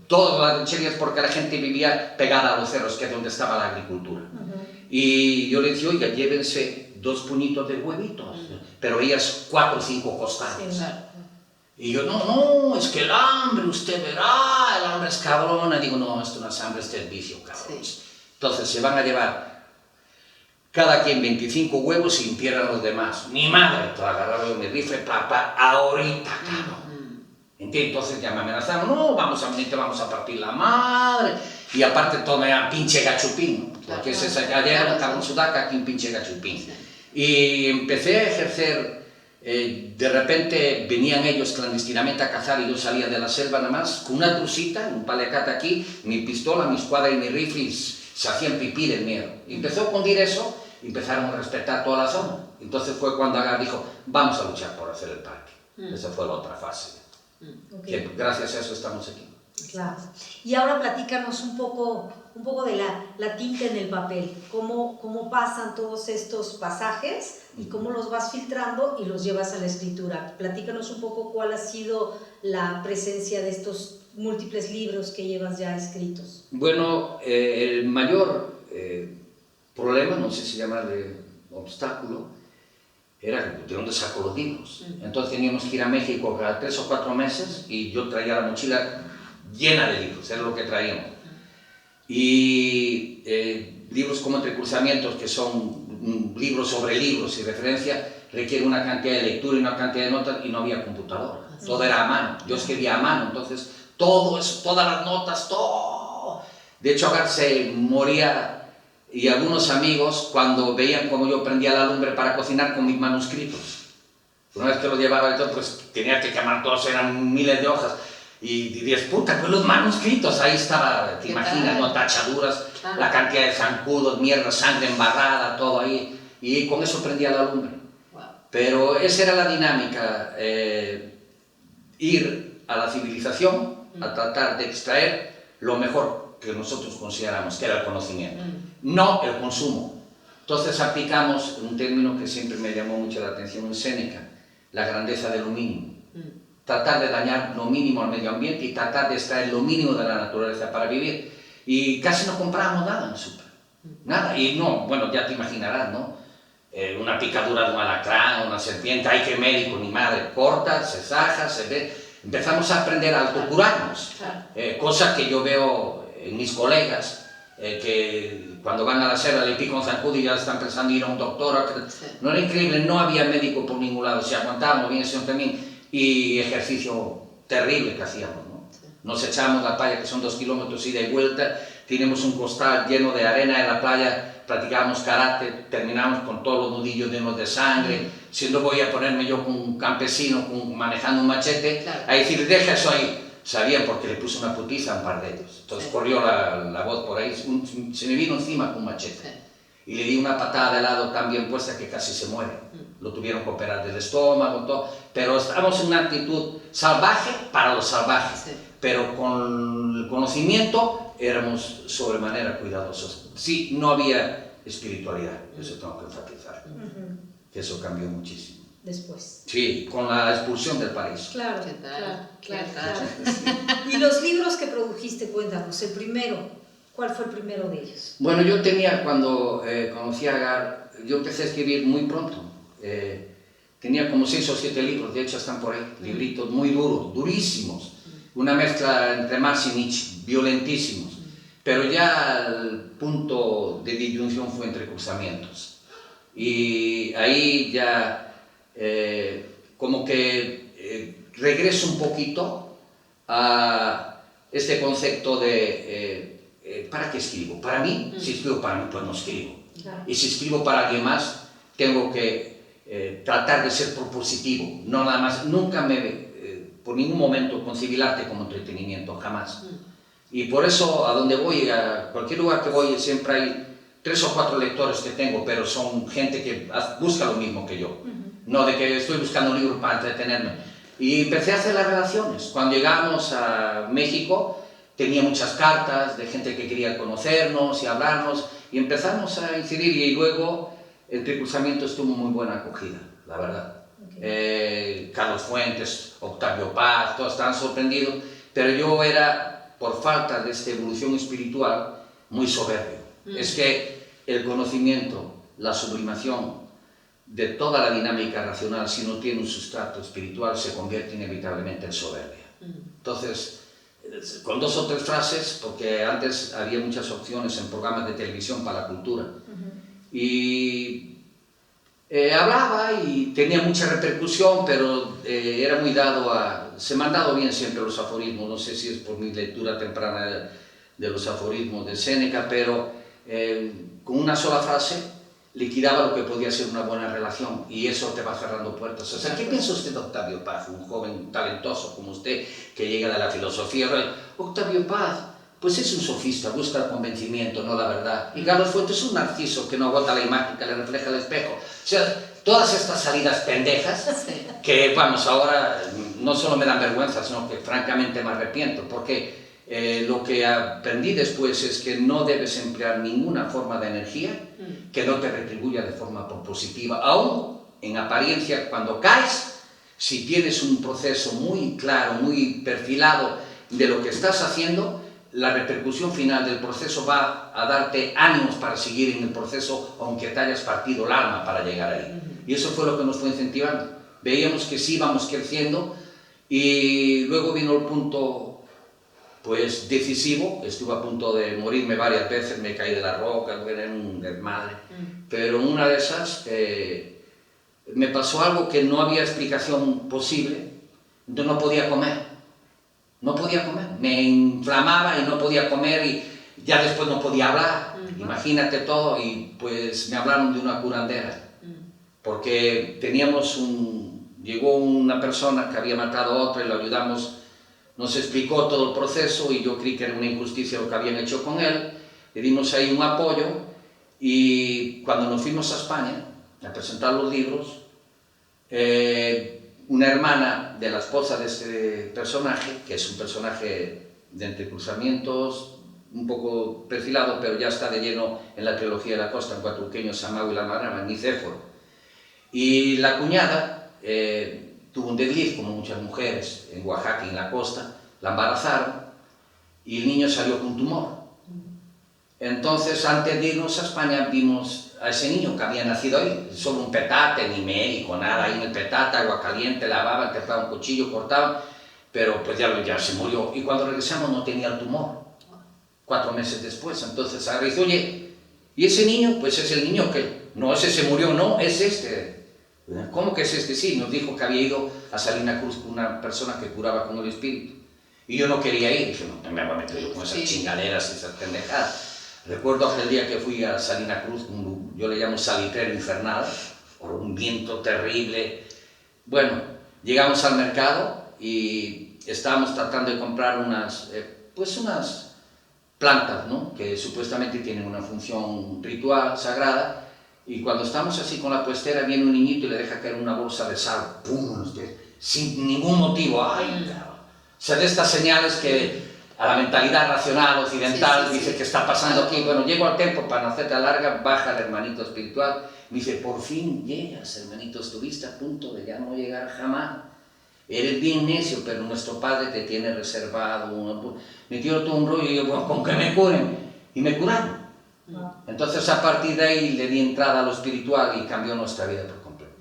todas las rancherías porque la gente vivía pegada a los cerros, que es donde estaba la agricultura. Y yo le decía, oiga, llévense 2 puñitos de huevitos, pero ellas 4 o 5 costados. Y yo, no, es que el hambre, usted verá, el hambre es cabrona. Digo, no, esto no es hambre, este es vicio, cabrón. Entonces se van a llevar cada quien 25 huevos y impieran los demás. Mi madre, todo agarraba mi rifle, papá, ahorita, cabrón. ¿Entiendes? Entonces ya me amenazaron, no, vamos a partir la madre. Y aparte todo me llaman pinche gachupín, ¿no? Porque allá era un cabrón sudaca, aquí un pinche gachupín. Y empecé a ejercer. De repente venían ellos clandestinamente a cazar y yo salía de la selva nada más con una trucita, un palecate aquí, mi pistola, mi escuadra y mi rifle y se hacían pipí del miedo. Y empezó a hundir eso y empezaron a respetar toda la zona. Entonces fue cuando Agar dijo, vamos a luchar por hacer el parque. Esa fue la otra fase. Que gracias a eso estamos aquí. Claro. Y ahora platícanos un poco de la tinta en el papel, cómo pasan todos estos pasajes y cómo los vas filtrando y los llevas a la escritura. Platícanos un poco cuál ha sido la presencia de estos múltiples libros que llevas ya escritos. Bueno, el mayor problema, no sé si llamarle obstáculo, era de dónde saco los libros. Entonces teníamos que ir a México cada 3 o 4 meses y yo traía la mochila llena de libros, era lo que traíamos. Y libros como Entrecruzamientos, que son libros sobre libros y referencia, requiere una cantidad de lectura y una cantidad de notas y no había computadora. Todo era a mano, yo escribía a mano, entonces todo eso, todas las notas, todo. De hecho, Agar se moría y algunos amigos cuando veían cómo yo prendía la lumbre para cocinar con mis manuscritos. Una vez que los llevaba y todo, pues tenía que quemar todos, eran miles de hojas. Y dirías, puta, pues los manuscritos, ahí estaba, te imaginas, ¿no? Tachaduras, la cantidad de zancudos, mierda, sangre embarrada, todo ahí. Y con eso prendía la lumbre. Pero esa era la dinámica, ir a la civilización a tratar de extraer lo mejor que nosotros consideramos, que era el conocimiento, no el consumo. Entonces aplicamos un término que siempre me llamó mucho la atención en Séneca, la grandeza de lo mínimo. Tratar de dañar lo mínimo al medio ambiente y tratar de extraer lo mínimo de la naturaleza para vivir. Y casi no comprábamos nada en el súper, nada. Y no, bueno, ya te imaginarás, ¿no? una picadura de un alacrán o una serpiente, ¡ay, qué médico, ni madre! Corta, se saja, se ve. Empezamos a aprender a autocurarnos, cosa que yo veo en mis colegas, que cuando van a la selva le pican un zancudo y ya están pensando ir a un doctor. No era increíble, no había médico por ningún lado, si aguantábamos bien ese también, y ejercicio terrible que hacíamos, ¿no? Nos echábamos la playa, que son 2 kilómetros ida y vuelta, tenemos un costal lleno de arena en la playa, practicábamos karate, terminamos con todos los nudillos llenos de sangre, si no voy a ponerme yo con un campesino manejando un machete, a decir, deja eso ahí. Sabían porque le puse una putiza a un par de ellos. Entonces corrió la voz por ahí, se me vino encima con un machete. Y le di una patada de lado tan bien puesta que casi se muere. Lo tuvieron que operar del estómago, todo. Pero estábamos en una actitud salvaje para los salvajes. Pero con el conocimiento éramos sobremanera cuidadosos. Sí, no había espiritualidad, eso tengo que enfatizar. Que eso cambió muchísimo. Después. Sí, con la expulsión del país. Claro, ¿Qué tal? claro. Y los libros que produjiste, cuéntanos, el primero, ¿cuál fue el primero de ellos? Bueno, yo tenía, cuando conocí a Agar, yo empecé a escribir muy pronto. Tenía como 6 o 7 libros, de hecho están por ahí, libritos muy duros, durísimos. Una mezcla entre Marx y Nietzsche, violentísimos. Pero ya el punto de disyunción fue entre cruzamientos. Y ahí ya... como que regreso un poquito a este concepto de ¿para qué escribo? Para mí, si escribo para mí, pues no escribo. Y si escribo para alguien más, tengo que tratar de ser propositivo, no nada más, nunca por ningún momento concebí el arte como entretenimiento, jamás. Y por eso a donde voy, a cualquier lugar que voy, siempre hay 3 o 4 lectores que tengo, pero son gente que busca lo mismo que yo. No de que estoy buscando un libro para entretenerme. Y empecé a hacer las relaciones. Cuando llegamos a México, tenía muchas cartas de gente que quería conocernos y hablarnos, y empezamos a incidir, y luego Entre Cruzamientos tuvo muy buena acogida, la verdad. Carlos Fuentes, Octavio Paz, todos estaban sorprendidos, pero yo era, por falta de esta evolución espiritual, muy soberbio. Es que el conocimiento, la sublimación, de toda la dinámica racional, si no tiene un sustrato espiritual, se convierte inevitablemente en soberbia. Entonces, con 2 o 3 frases, porque antes había muchas opciones en programas de televisión para la cultura, y hablaba y tenía mucha repercusión, pero era muy dado a... Se me han dado bien siempre los aforismos, no sé si es por mi lectura temprana de los aforismos de Séneca, pero con una sola frase liquidaba lo que podía ser una buena relación, y eso te va cerrando puertas. O sea, ¿qué piensa usted de Octavio Paz, un joven talentoso como usted, que llega de la filosofía? Octavio Paz, pues es un sofista, busca el convencimiento, no la verdad. Y Carlos Fuentes es un narciso que no agota la imagen que le refleja el espejo. O sea, todas estas salidas pendejas, que vamos, ahora no solo me dan vergüenza, sino que francamente me arrepiento, porque lo que aprendí después es que no debes emplear ninguna forma de energía que no te retribuya de forma propositiva. Aún en apariencia, cuando caes, si tienes un proceso muy claro, muy perfilado de lo que estás haciendo, la repercusión final del proceso va a darte ánimos para seguir en el proceso, aunque te hayas partido el alma para llegar ahí. Y eso fue lo que nos fue incentivando. Veíamos que sí íbamos creciendo, y luego vino el punto pues decisivo. Estuve a punto de morirme varias veces, me caí de la roca, era un desmadre, pero en una de esas me pasó algo que no había explicación posible. Entonces no podía comer, me inflamaba y no podía comer, y ya después no podía hablar, imagínate todo. Y pues me hablaron de una curandera, porque llegó una persona que había matado a otra y lo ayudamos. Nos explicó todo el proceso, y yo creí que era una injusticia lo que habían hecho con él. Le dimos ahí un apoyo, y cuando nos fuimos a España a presentar los libros, una hermana de la esposa de este personaje, que es un personaje de Entre Cruzamientos, un poco perfilado, pero ya está de lleno en la trilogía de la costa, en Cuatruqueño, Samago y la Marama, Nicéforo. Y la cuñada tuvo un desliz, como muchas mujeres en Oaxaca y en la costa, la embarazaron, y el niño salió con tumor. Entonces, antes de irnos a España, vimos a ese niño que había nacido ahí, solo un petate, ni médico, nada, ahí en el petate, agua caliente, lavaban, te un cuchillo, cortaban, pero pues ya se murió. Y cuando regresamos no tenía el tumor, 4 meses después. Entonces, ahora dice, oye, ¿y ese niño? Pues es el niño que, no, ese se murió, no, es este. ¿Cómo que es este? Sí, nos dijo que había ido a Salina Cruz con una persona que curaba con el espíritu. Y yo no quería ir, dije, no me voy a meter yo con esas chingaderas y esas pendejadas. Recuerdo aquel día que fui a Salina Cruz, yo le llamo salitrero infernal, por un viento terrible. Bueno, llegamos al mercado y estábamos tratando de comprar unas plantas, ¿no? Que supuestamente tienen una función ritual, sagrada, y cuando estamos así con la puestera viene un niñito y le deja caer una bolsa de sal, ¡pum!, sin ningún motivo. ¡Ay! O sea, de estas señales que a la mentalidad racional occidental dice que está pasando aquí. Bueno, llego al templo, para no hacerte larga, baja el hermanito espiritual, me dice, por fin llegas, hermanito, estuviste a punto de ya no llegar jamás. Eres bien necio, pero nuestro Padre te tiene reservado. Me tiró todo un rollo y yo, bueno, con que me curen. Y me curaron. Entonces, a partir de ahí le di entrada a lo espiritual y cambió nuestra vida por completo.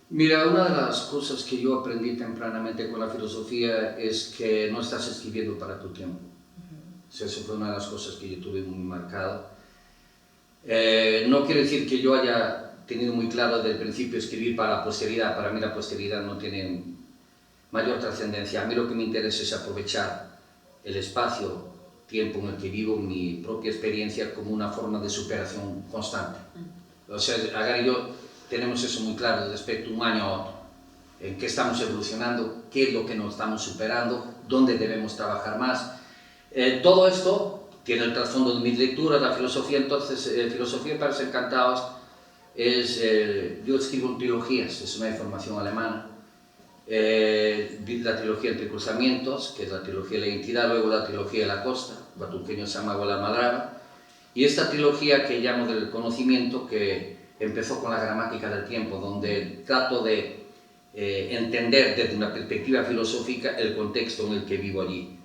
Mira, una de las cosas que yo aprendí tempranamente con la filosofía es que no estás escribiendo para tu tiempo. O sea, eso fue una de las cosas que yo tuve muy marcado. No quiere decir que yo haya tenido muy claro desde el principio escribir para la posteridad. Para mí la posteridad no tiene mayor trascendencia. A mí lo que me interesa es aprovechar el espacio, tiempo en el que vivo, mi propia experiencia como una forma de superación constante. O sea, Agar y yo tenemos eso muy claro respecto a un año a otro, en qué estamos evolucionando, qué es lo que nos estamos superando, dónde debemos trabajar más. Todo esto tiene el trasfondo de mis lecturas, la filosofía. Entonces, filosofía para ser encantados es, yo escribo en trilogías, es una información alemana. La trilogía Entre Cruzamientos, que es la trilogía de la identidad, luego la trilogía de la costa, Batuqueño Samagua la Madraba, y esta trilogía que llamo del conocimiento, que empezó con la gramática del tiempo, donde trato de entender desde una perspectiva filosófica el contexto en el que vivo allí.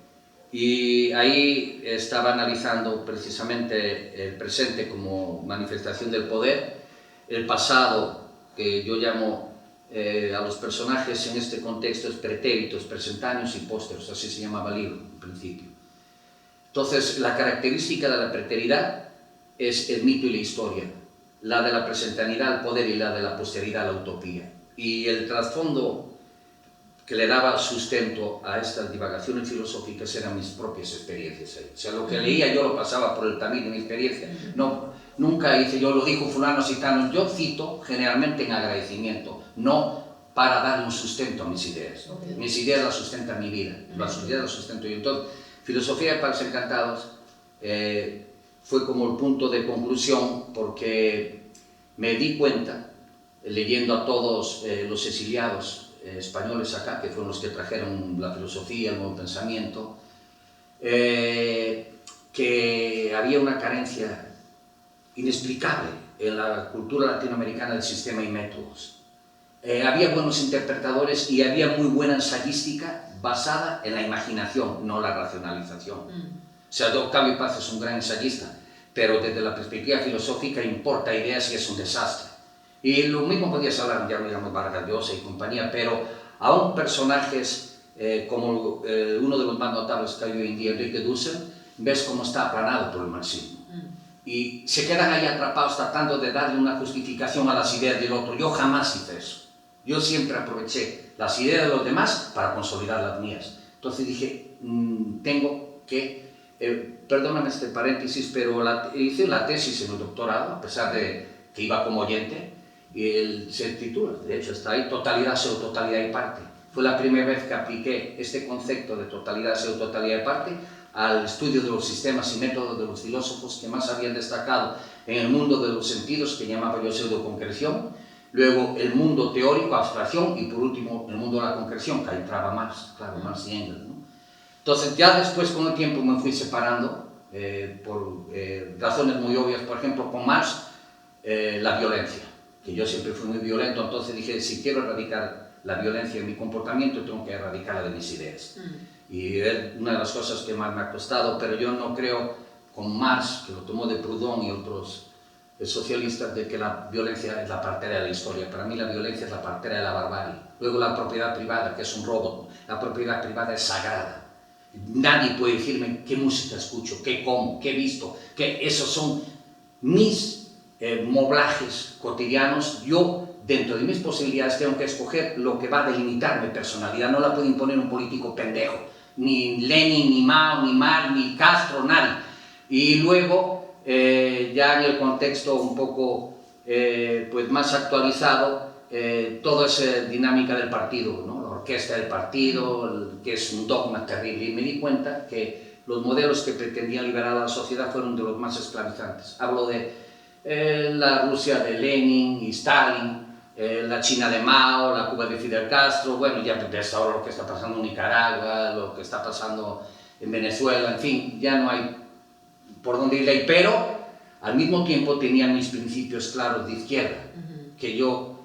Y ahí estaba analizando precisamente el presente como manifestación del poder, el pasado, que yo llamo a los personajes en este contexto es pretéritos, presentáneos y pósteros, así se llamaba el libro en principio. Entonces, la característica de la preteridad es el mito y la historia, la de la presentanidad, el poder, y la de la posteridad, la utopía. Y el trasfondo que le daba sustento a estas divagaciones filosóficas eran mis propias experiencias ahí. O sea, lo que leía yo lo pasaba por el tamiz de mi experiencia. Nunca hice yo, lo dijo fulano, citano. Yo cito generalmente en agradecimiento, no para darle un sustento a mis ideas. Mis ideas las sustenta mi vida, las ideas las sustento yo. Entonces, filosofía para ser encantados fue como el punto de conclusión, porque me di cuenta, leyendo a todos los exiliados españoles acá, que fueron los que trajeron la filosofía, el nuevo pensamiento, que había una carencia inexplicable en la cultura latinoamericana del sistema y métodos. Había buenos interpretadores y había muy buena ensayística basada en la imaginación, no la racionalización. O sea, Octavio Paz es un gran ensayista, pero desde la perspectiva filosófica importa ideas y es un desastre. Y lo mismo podías hablar, ya digamos, Vargas Llosa y compañía, pero aún personajes como uno de los más notables que hay hoy en día, Enrique Dussel, ves cómo está aplanado por el marxismo. Y se quedan ahí atrapados tratando de darle una justificación a las ideas del otro. Yo jamás hice eso. Yo siempre aproveché las ideas de los demás para consolidar las mías. Entonces dije, tengo que, perdóname este paréntesis, pero hice la tesis en el doctorado, a pesar de que iba como oyente, y se titula, de hecho está ahí, Totalidad, Pseudo-totalidad y parte. Fue la primera vez que apliqué este concepto de totalidad, pseudo-totalidad y parte al estudio de los sistemas y métodos de los filósofos que más habían destacado en el mundo de los sentidos, que llamaba yo pseudo-concreción, luego el mundo teórico, abstracción, y por último el mundo de la concreción, que ahí entraba Marx, claro, Marx y Engels, ¿no? Entonces ya después con el tiempo me fui separando por razones muy obvias. Por ejemplo, con Marx, la violencia, que yo siempre fui muy violento, entonces dije, si quiero erradicar la violencia en mi comportamiento, tengo que erradicarla de mis ideas. Y es una de las cosas que más me ha costado, pero yo no creo con Marx, que lo tomó de Proudhon y otros socialistas, de que la violencia es la partera de la historia. Para mí la violencia es la partera de la barbarie. Luego la propiedad privada, que es un robo. La propiedad privada es sagrada. Nadie puede decirme qué música escucho, qué como, qué he visto, que esos son mis moblajes cotidianos. Yo, dentro de mis posibilidades, tengo que escoger lo que va a delimitar mi personalidad. No la puede imponer un político pendejo, ni Lenin, ni Mao, ni Marx, ni Castro, nadie. Y luego, ya en el contexto un poco pues más actualizado, toda esa dinámica del partido, ¿no? La orquesta del partido, que es un dogma terrible. Y me di cuenta que los modelos que pretendían liberar a la sociedad fueron de los más esclavizantes. Hablo de la Rusia de Lenin y Stalin, la China de Mao, la Cuba de Fidel Castro, bueno, ya ves ahora lo que está pasando en Nicaragua, lo que está pasando en Venezuela, en fin, ya no hay por dónde ir ahí, pero al mismo tiempo tenían mis principios claros de izquierda, que yo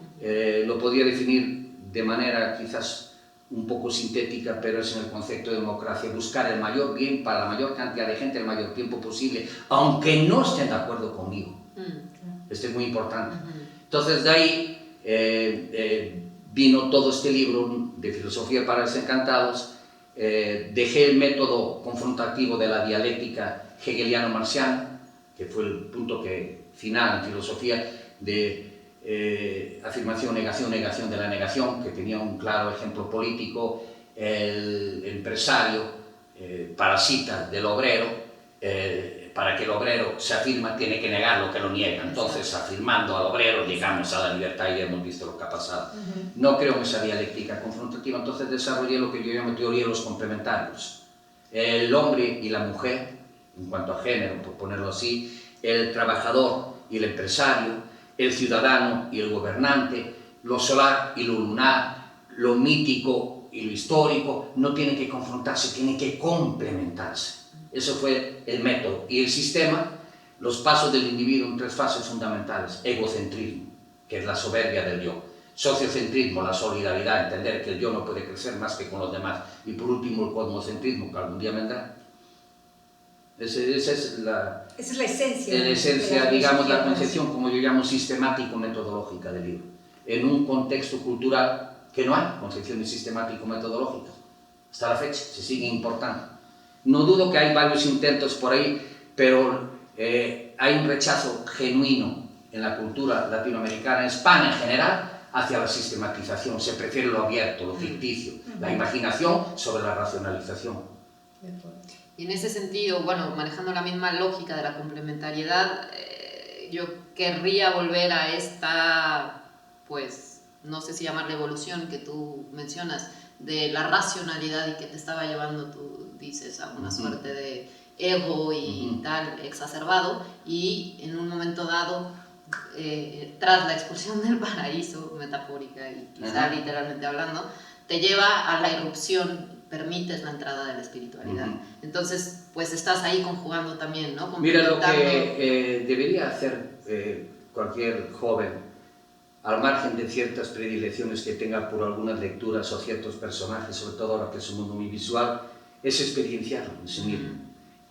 lo podía definir de manera quizás un poco sintética, pero es en el concepto de democracia, buscar el mayor bien para la mayor cantidad de gente el mayor tiempo posible, aunque no estén de acuerdo conmigo. Esto es muy importante. Entonces de ahí vino todo este libro de Filosofía para los Encantados. Dejé el método confrontativo de la dialéctica hegeliano-marxiana, que fue el punto final en filosofía de afirmación, negación, negación de la negación, que tenía un claro ejemplo político. El empresario parasita del obrero. Para que el obrero se afirma tiene que negar lo que lo niega. Entonces, afirmando al obrero llegamos a la libertad y hemos visto lo que ha pasado. No creo en esa dialéctica confrontativa, entonces desarrollé lo que yo llamo teoría de los complementarios. El hombre y la mujer, en cuanto a género, por ponerlo así, el trabajador y el empresario, el ciudadano y el gobernante, lo solar y lo lunar, lo mítico y lo histórico, no tienen que confrontarse, tienen que complementarse. Eso fue el método. Y el sistema, los pasos del individuo en tres fases fundamentales. Egocentrismo, que es la soberbia del yo. Sociocentrismo, la solidaridad, entender que el yo no puede crecer más que con los demás. Y por último, el cosmocentrismo, que algún día vendrá. Esa es la esencia, digamos, la concepción, como yo llamo, sistemático-metodológica del libro. En un contexto cultural que no hay concepciones sistemático-metodológicas. Hasta la fecha, se siguen importando. No dudo que hay varios intentos por ahí, pero hay un rechazo genuino en la cultura latinoamericana, en España en general, hacia la sistematización. Se prefiere lo abierto, lo ficticio, la imaginación sobre la racionalización. Y en ese sentido, bueno, manejando la misma lógica de la complementariedad, yo querría volver a esta, pues, no sé si llamarle evolución que tú mencionas, de la racionalidad y que te estaba llevando, tú dices, a una suerte de ego y tal exacerbado, y en un momento dado, tras la expulsión del paraíso, metafórica y quizá literalmente hablando, te lleva a la irrupción, permites la entrada de la espiritualidad. Entonces, pues estás ahí conjugando también, ¿no? Mira, lo que debería hacer cualquier joven, al margen de ciertas predilecciones que tenga por algunas lecturas o ciertos personajes, sobre todo ahora que es un mundo muy visual, es experienciarlo en sí mismo.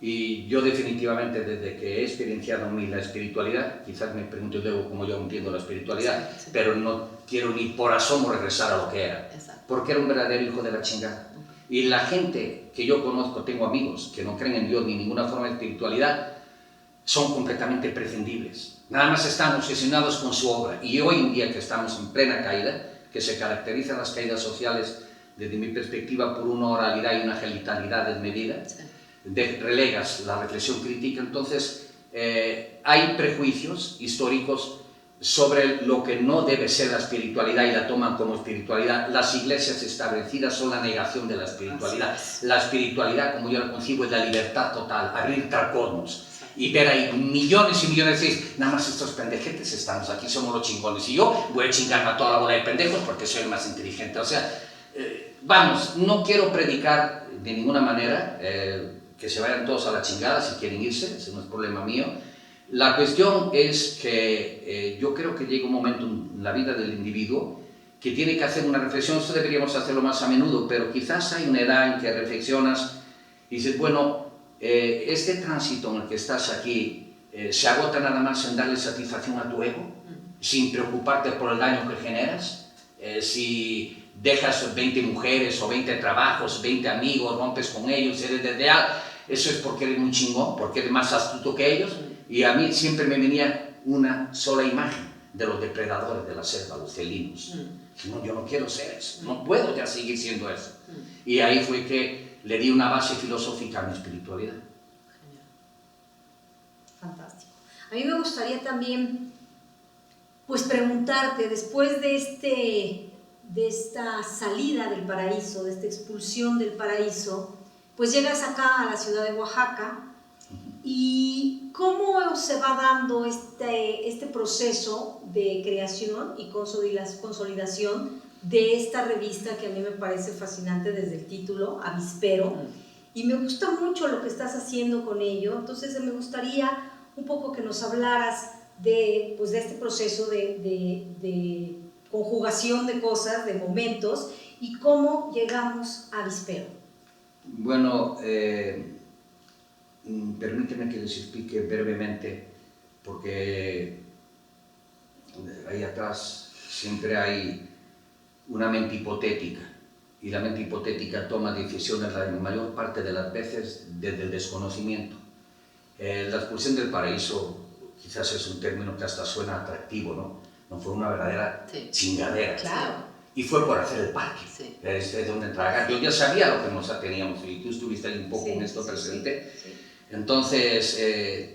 Y yo definitivamente, desde que he experienciado en mí la espiritualidad, quizás me pregunte luego cómo yo entiendo la espiritualidad, pero no quiero ni por asomo regresar a lo que era, porque era un verdadero hijo de la chingada. Y la gente que yo conozco, tengo amigos que no creen en Dios ni en ninguna forma de espiritualidad, son completamente prescindibles. Nada más están obsesionados con su obra. Y hoy en día que estamos en plena caída, que se caracterizan las caídas sociales, desde mi perspectiva, por una oralidad y una genitalidad desmedida, relegas la reflexión crítica, entonces hay prejuicios históricos sobre lo que no debe ser la espiritualidad y la toman como espiritualidad. Las iglesias establecidas son la negación de la espiritualidad. La espiritualidad, como yo la concibo, es la libertad total, abrirte al cosmos y ver ahí millones y millones de decir, nada más estos pendejetes estamos aquí, somos los chingones, y yo voy a chingarme a toda la bola de pendejos porque soy el más inteligente. O sea, vamos, no quiero predicar de ninguna manera que se vayan todos a la chingada si quieren irse, ese no es problema mío. La cuestión es que yo creo que llega un momento en la vida del individuo que tiene que hacer una reflexión. Esto deberíamos hacerlo más a menudo, pero quizás hay una edad en que reflexionas y dices, bueno, este tránsito en el que estás aquí se agota nada más en darle satisfacción a tu ego, sin preocuparte por el daño que generas. Si dejas 20 mujeres o 20 trabajos, 20 amigos, rompes con ellos, eres desleal, eso es porque eres muy chingón, porque eres más astuto que ellos. Y a mí siempre me venía una sola imagen de los depredadores de la selva, los felinos. No, yo no quiero ser eso, no puedo ya seguir siendo eso. Y ahí fue que le di una base filosófica a mi espiritualidad. Fantástico. A mí me gustaría también, pues, preguntarte, después de esta salida del paraíso, de esta expulsión del paraíso, pues llegas acá a la ciudad de Oaxaca, y cómo se va dando este proceso de creación y consolidación de esta revista que a mí me parece fascinante desde el título, Avispero, y me gusta mucho lo que estás haciendo con ello. Entonces me gustaría un poco que nos hablaras de este proceso de conjugación de cosas, de momentos, y cómo llegamos a Avispero. Bueno, permíteme que les explique brevemente, porque ahí atrás siempre hay una mente hipotética, y la mente hipotética toma decisiones la mayor parte de las veces desde el desconocimiento. La expulsión del paraíso quizás es un término que hasta suena atractivo, ¿no? No fue una verdadera chingadera. Claro. Y fue por hacer el parque, Sí. donde tragar. Yo ya sabía lo que nos teníamos, y tú estuviste ahí un poco en esto presente. Sí. Entonces,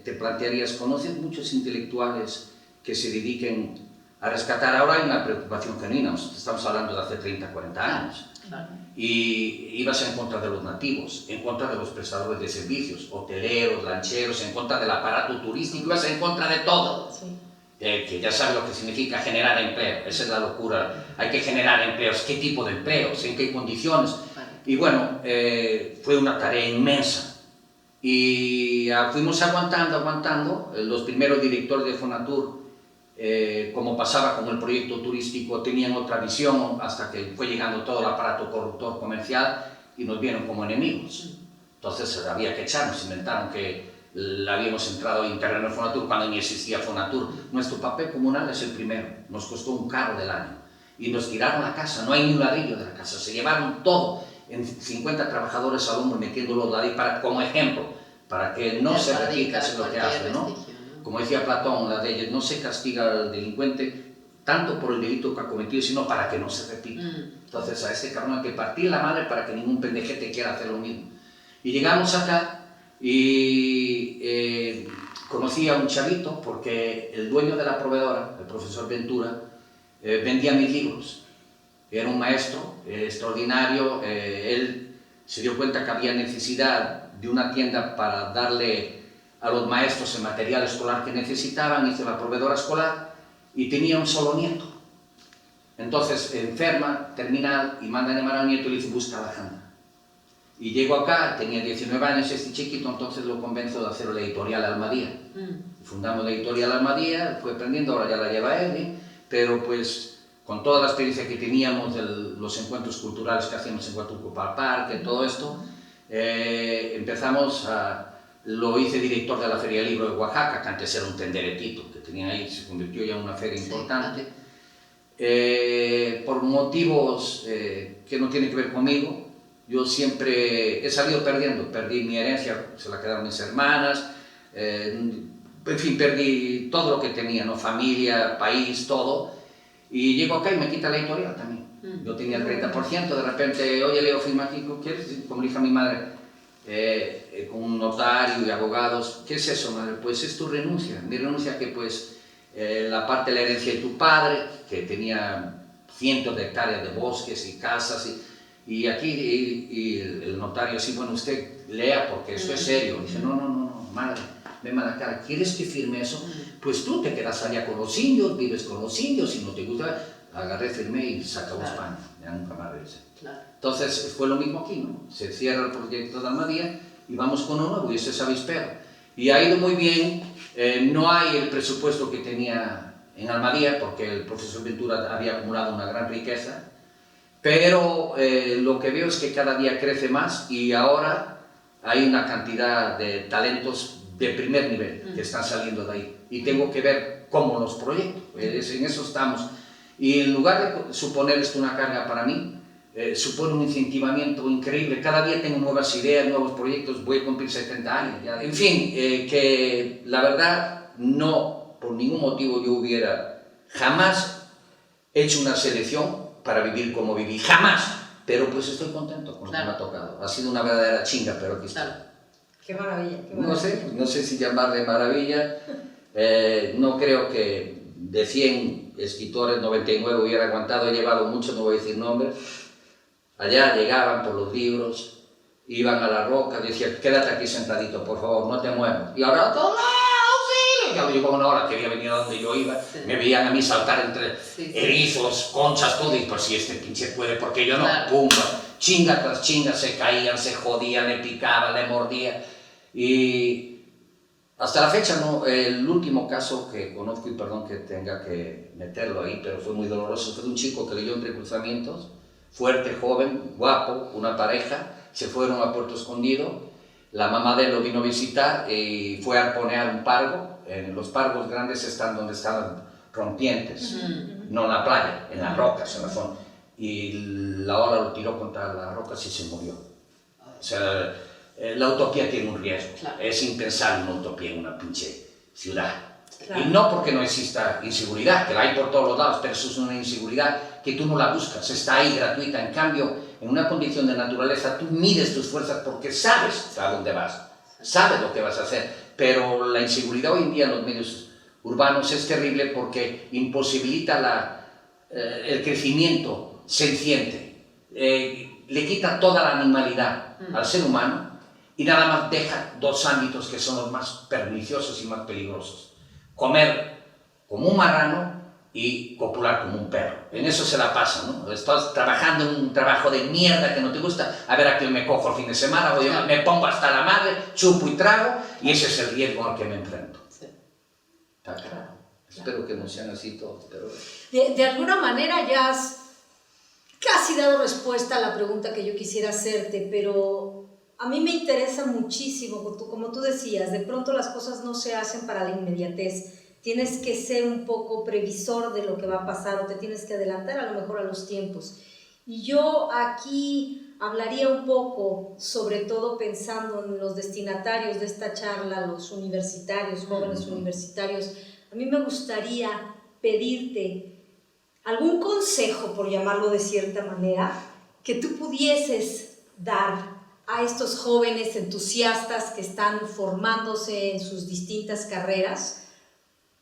te plantearías, ¿conoces muchos intelectuales que se dediquen a rescatar? Ahora hay una preocupación genuina, estamos hablando de hace 30, 40 años. Claro. Y ibas en contra de los nativos, en contra de los prestadores de servicios, hoteleros, lancheros, en contra del aparato turístico, ibas en contra de todo. Sí. Que ya sabes lo que significa generar empleo, esa es la locura. Hay que generar empleos, ¿qué tipo de empleos? ¿En qué condiciones? Y bueno, fue una tarea inmensa. Y fuimos aguantando. Los primeros directores de Fonatur, como pasaba con el proyecto turístico, tenían otra visión hasta que fue llegando todo el aparato corruptor comercial y nos vieron como enemigos. Entonces había que echarnos, inventaron que habíamos entrado en terreno de Fonatur cuando ni existía Fonatur. Nuestro papel comunal es el primero, nos costó un carro del año y nos tiraron la casa, no hay ni un ladrillo de la casa, se llevaron todo, en 50 trabajadores al hombro metiendo los ladrillos como ejemplo, para que no se repita lo que hace, ¿no? Como decía Platón, la ley, no se castiga al delincuente tanto por el delito que ha cometido, sino para que no se repita. Entonces a este cabrón hay que partir la madre para que ningún pendejete quiera hacer lo mismo. Y llegamos acá y conocí a un chavito porque el dueño de la proveedora, el profesor Ventura, vendía mis libros. Era un maestro extraordinario. Él se dio cuenta que había necesidad de una tienda para darle a los maestros el material escolar que necesitaban. Hizo la proveedora escolar y tenía un solo nieto. Entonces enferma, terminal, y manda a llamar al nieto y le dice: busca a Alejandra. Y llego acá, tenía 19 años este chiquito, entonces lo convenzo de hacer la editorial Almadía. Fundamos la editorial Almadía, fue aprendiendo, ahora ya la lleva él, pero pues con toda la experiencia que teníamos de los encuentros culturales que hacíamos en Huatulco Parque, todo esto, empezamos lo hice director de la Feria del Libro de Oaxaca, que antes era un tenderetito que tenían ahí, se convirtió ya en una feria importante. Por motivos que no tienen que ver conmigo, yo siempre he salido perdiendo, perdí mi herencia, se la quedaron mis hermanas, en fin, perdí todo lo que tenía, ¿no? Familia, país, todo, y llego acá y me quita la editorial también. Yo tenía el 30%, de repente, oye Leo, firma aquí, ¿quieres? Como le dije a mi madre, con un notario y abogados, ¿qué es eso, madre? Pues es tu renuncia, mi renuncia que pues la parte de la herencia de tu padre, que tenía cientos de hectáreas de bosques y casas, y aquí y el notario así, bueno, usted lea porque esto es serio. Dice, no, madre, ven a la cara, ¿quieres que firme eso? Pues tú te quedas allá con los indios, vives con los indios, y no te gusta, agarré, firmé y se acabó España, ya nunca más regresé. Entonces fue lo mismo aquí, ¿no? Se cierra el proyecto de Almadía y vamos con uno nuevo, y este es Avispero. Y ha ido muy bien, no hay el presupuesto que tenía en Almadía, porque el profesor Ventura había acumulado una gran riqueza, pero lo que veo es que cada día crece más, y ahora hay una cantidad de talentos de primer nivel que están saliendo de ahí. Y tengo que ver cómo los proyecto. En eso estamos. Y en lugar de suponer esto una carga para mí, supone un incentivamiento increíble. Cada día tengo nuevas ideas, nuevos proyectos. Voy a cumplir 70 años. Ya. En fin, que la verdad, no, por ningún motivo yo hubiera jamás hecho una selección para vivir como viví. Jamás. Pero pues estoy contento con lo que me ha tocado. Ha sido una verdadera chinga, pero aquí está. Claro. Qué maravilla, qué maravilla. No sé si llamarle maravilla. No creo que de 100 escritores 99 hubiera aguantado. He llevado mucho, no voy a decir nombres. Allá llegaban por los libros, iban a la roca, decían, quédate aquí sentadito, por favor, no te muevas. Y ahora todo, ¡auxilio! Ya llevo una hora que había venido a donde yo iba, me veían a mí saltar entre erizos, conchas, todo, y pues si este pinche puede, porque yo no, pumba, chinga tras chinga, se caían, se jodían, le picaba, le mordía. Y hasta la fecha, no, el último caso que conozco, y perdón que tenga que meterlo ahí, pero fue muy doloroso, fue de un chico que leyó Entre Cruzamientos, fuerte, joven, guapo, una pareja, se fueron a Puerto Escondido, la mamá de él lo vino a visitar y fue a arponear un pargo. Los pargos grandes están donde están las rompientes, no en la playa, en las rocas, en la zona. Y la ola lo tiró contra las rocas y se murió. O sea, la utopía tiene un riesgo, es impensable una utopía en una pinche ciudad. Y no porque no exista inseguridad, que la hay por todos los lados, pero eso es una inseguridad que tú no la buscas, está ahí gratuita. En cambio, en una condición de naturaleza, tú mides tus fuerzas porque sabes a dónde vas, sabes lo que vas a hacer. Pero la inseguridad hoy en día en los medios urbanos es terrible porque imposibilita el crecimiento senciente, le quita toda la animalidad al ser humano y nada más deja dos ámbitos que son los más perniciosos y más peligrosos. Comer como un marrano y copular como un perro. En eso se la pasa, ¿no? Estás trabajando en un trabajo de mierda que no te gusta, a ver a quién me cojo el fin de semana, voy me pongo hasta la madre, chupo y trago, y ese es el riesgo al que me enfrento. Está claro. Espero que no sean así todos, pero... De alguna manera ya has casi dado respuesta a la pregunta que yo quisiera hacerte, pero a mí me interesa muchísimo, como tú decías, de pronto las cosas no se hacen para la inmediatez. Tienes que ser un poco previsor de lo que va a pasar o te tienes que adelantar a lo mejor a los tiempos. Y yo aquí hablaría un poco, sobre todo pensando en los destinatarios de esta charla, los universitarios, jóvenes universitarios. A mí me gustaría pedirte algún consejo, por llamarlo de cierta manera, que tú pudieses dar a estos jóvenes entusiastas que están formándose en sus distintas carreras.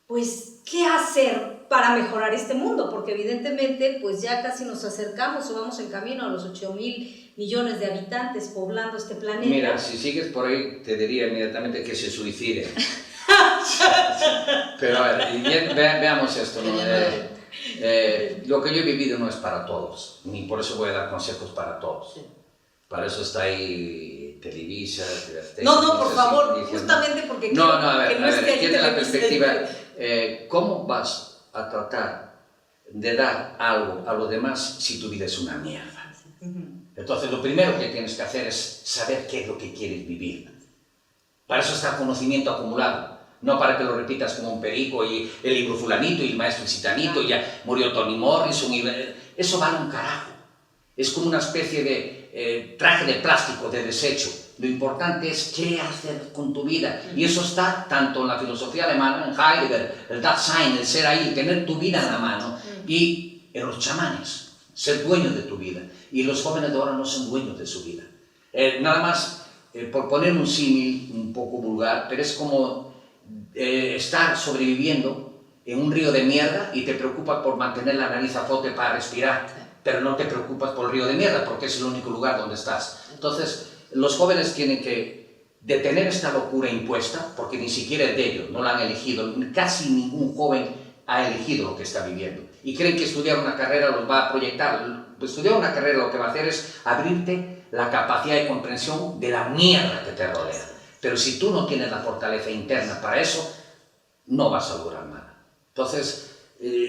Pues, ¿qué hacer para mejorar este mundo? Porque evidentemente, pues ya casi nos acercamos o vamos en camino a los 8.000 millones de habitantes poblando este planeta. Mira, si sigues por ahí, te diría inmediatamente que se suicide. Pero a ver, veamos esto, ¿no? Lo que yo he vivido no es para todos, ni por eso voy a dar consejos para todos. Sí. Para eso está ahí Televisa, No, por favor, justamente porque no, a ver, entiende la perspectiva. ¿Cómo vas a tratar de dar algo a los demás si tu vida es una mierda? Entonces, lo primero que tienes que hacer es saber qué es lo que quieres vivir. Para eso está el conocimiento acumulado, no para que lo repitas como un perico y el libro fulanito y el maestro citanito, y ya murió Toni Morrison, y eso vale un carajo. Es como una especie de traje de plástico, de desecho. Lo importante es qué hacer con tu vida. Y eso está tanto en la filosofía alemana, en Heidegger, el Dasein, el ser ahí, tener tu vida en la mano, y en los chamanes, ser dueño de tu vida. Y los jóvenes de ahora no son dueños de su vida. Nada más, por poner un símil un poco vulgar, pero es como estar sobreviviendo en un río de mierda y te preocupas por mantener la nariz a flote para respirar. Pero no te preocupas por el río de mierda, porque es el único lugar donde estás. Entonces, los jóvenes tienen que detener esta locura impuesta, porque ni siquiera es de ellos, no la han elegido. Casi ningún joven ha elegido lo que está viviendo. Y creen que estudiar una carrera los va a proyectar. Estudiar una carrera lo que va a hacer es abrirte la capacidad de comprensión de la mierda que te rodea. Pero si tú no tienes la fortaleza interna para eso, no vas a lograr nada. Entonces,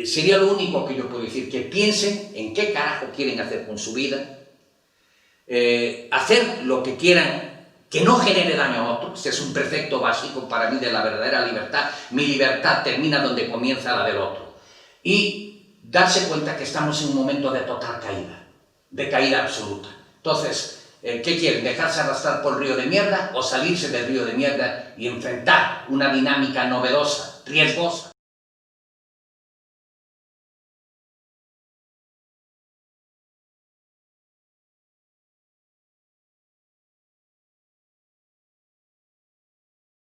sería lo único que yo puedo decir, que piensen en qué carajo quieren hacer con su vida, hacer lo que quieran que no genere daño a otros, es un precepto básico para mí de la verdadera libertad. Mi libertad termina donde comienza la del otro. Y darse cuenta que estamos en un momento de total caída, de caída absoluta. Entonces, ¿qué quieren? ¿Dejarse arrastrar por el río de mierda o salirse del río de mierda y enfrentar una dinámica novedosa, riesgosa?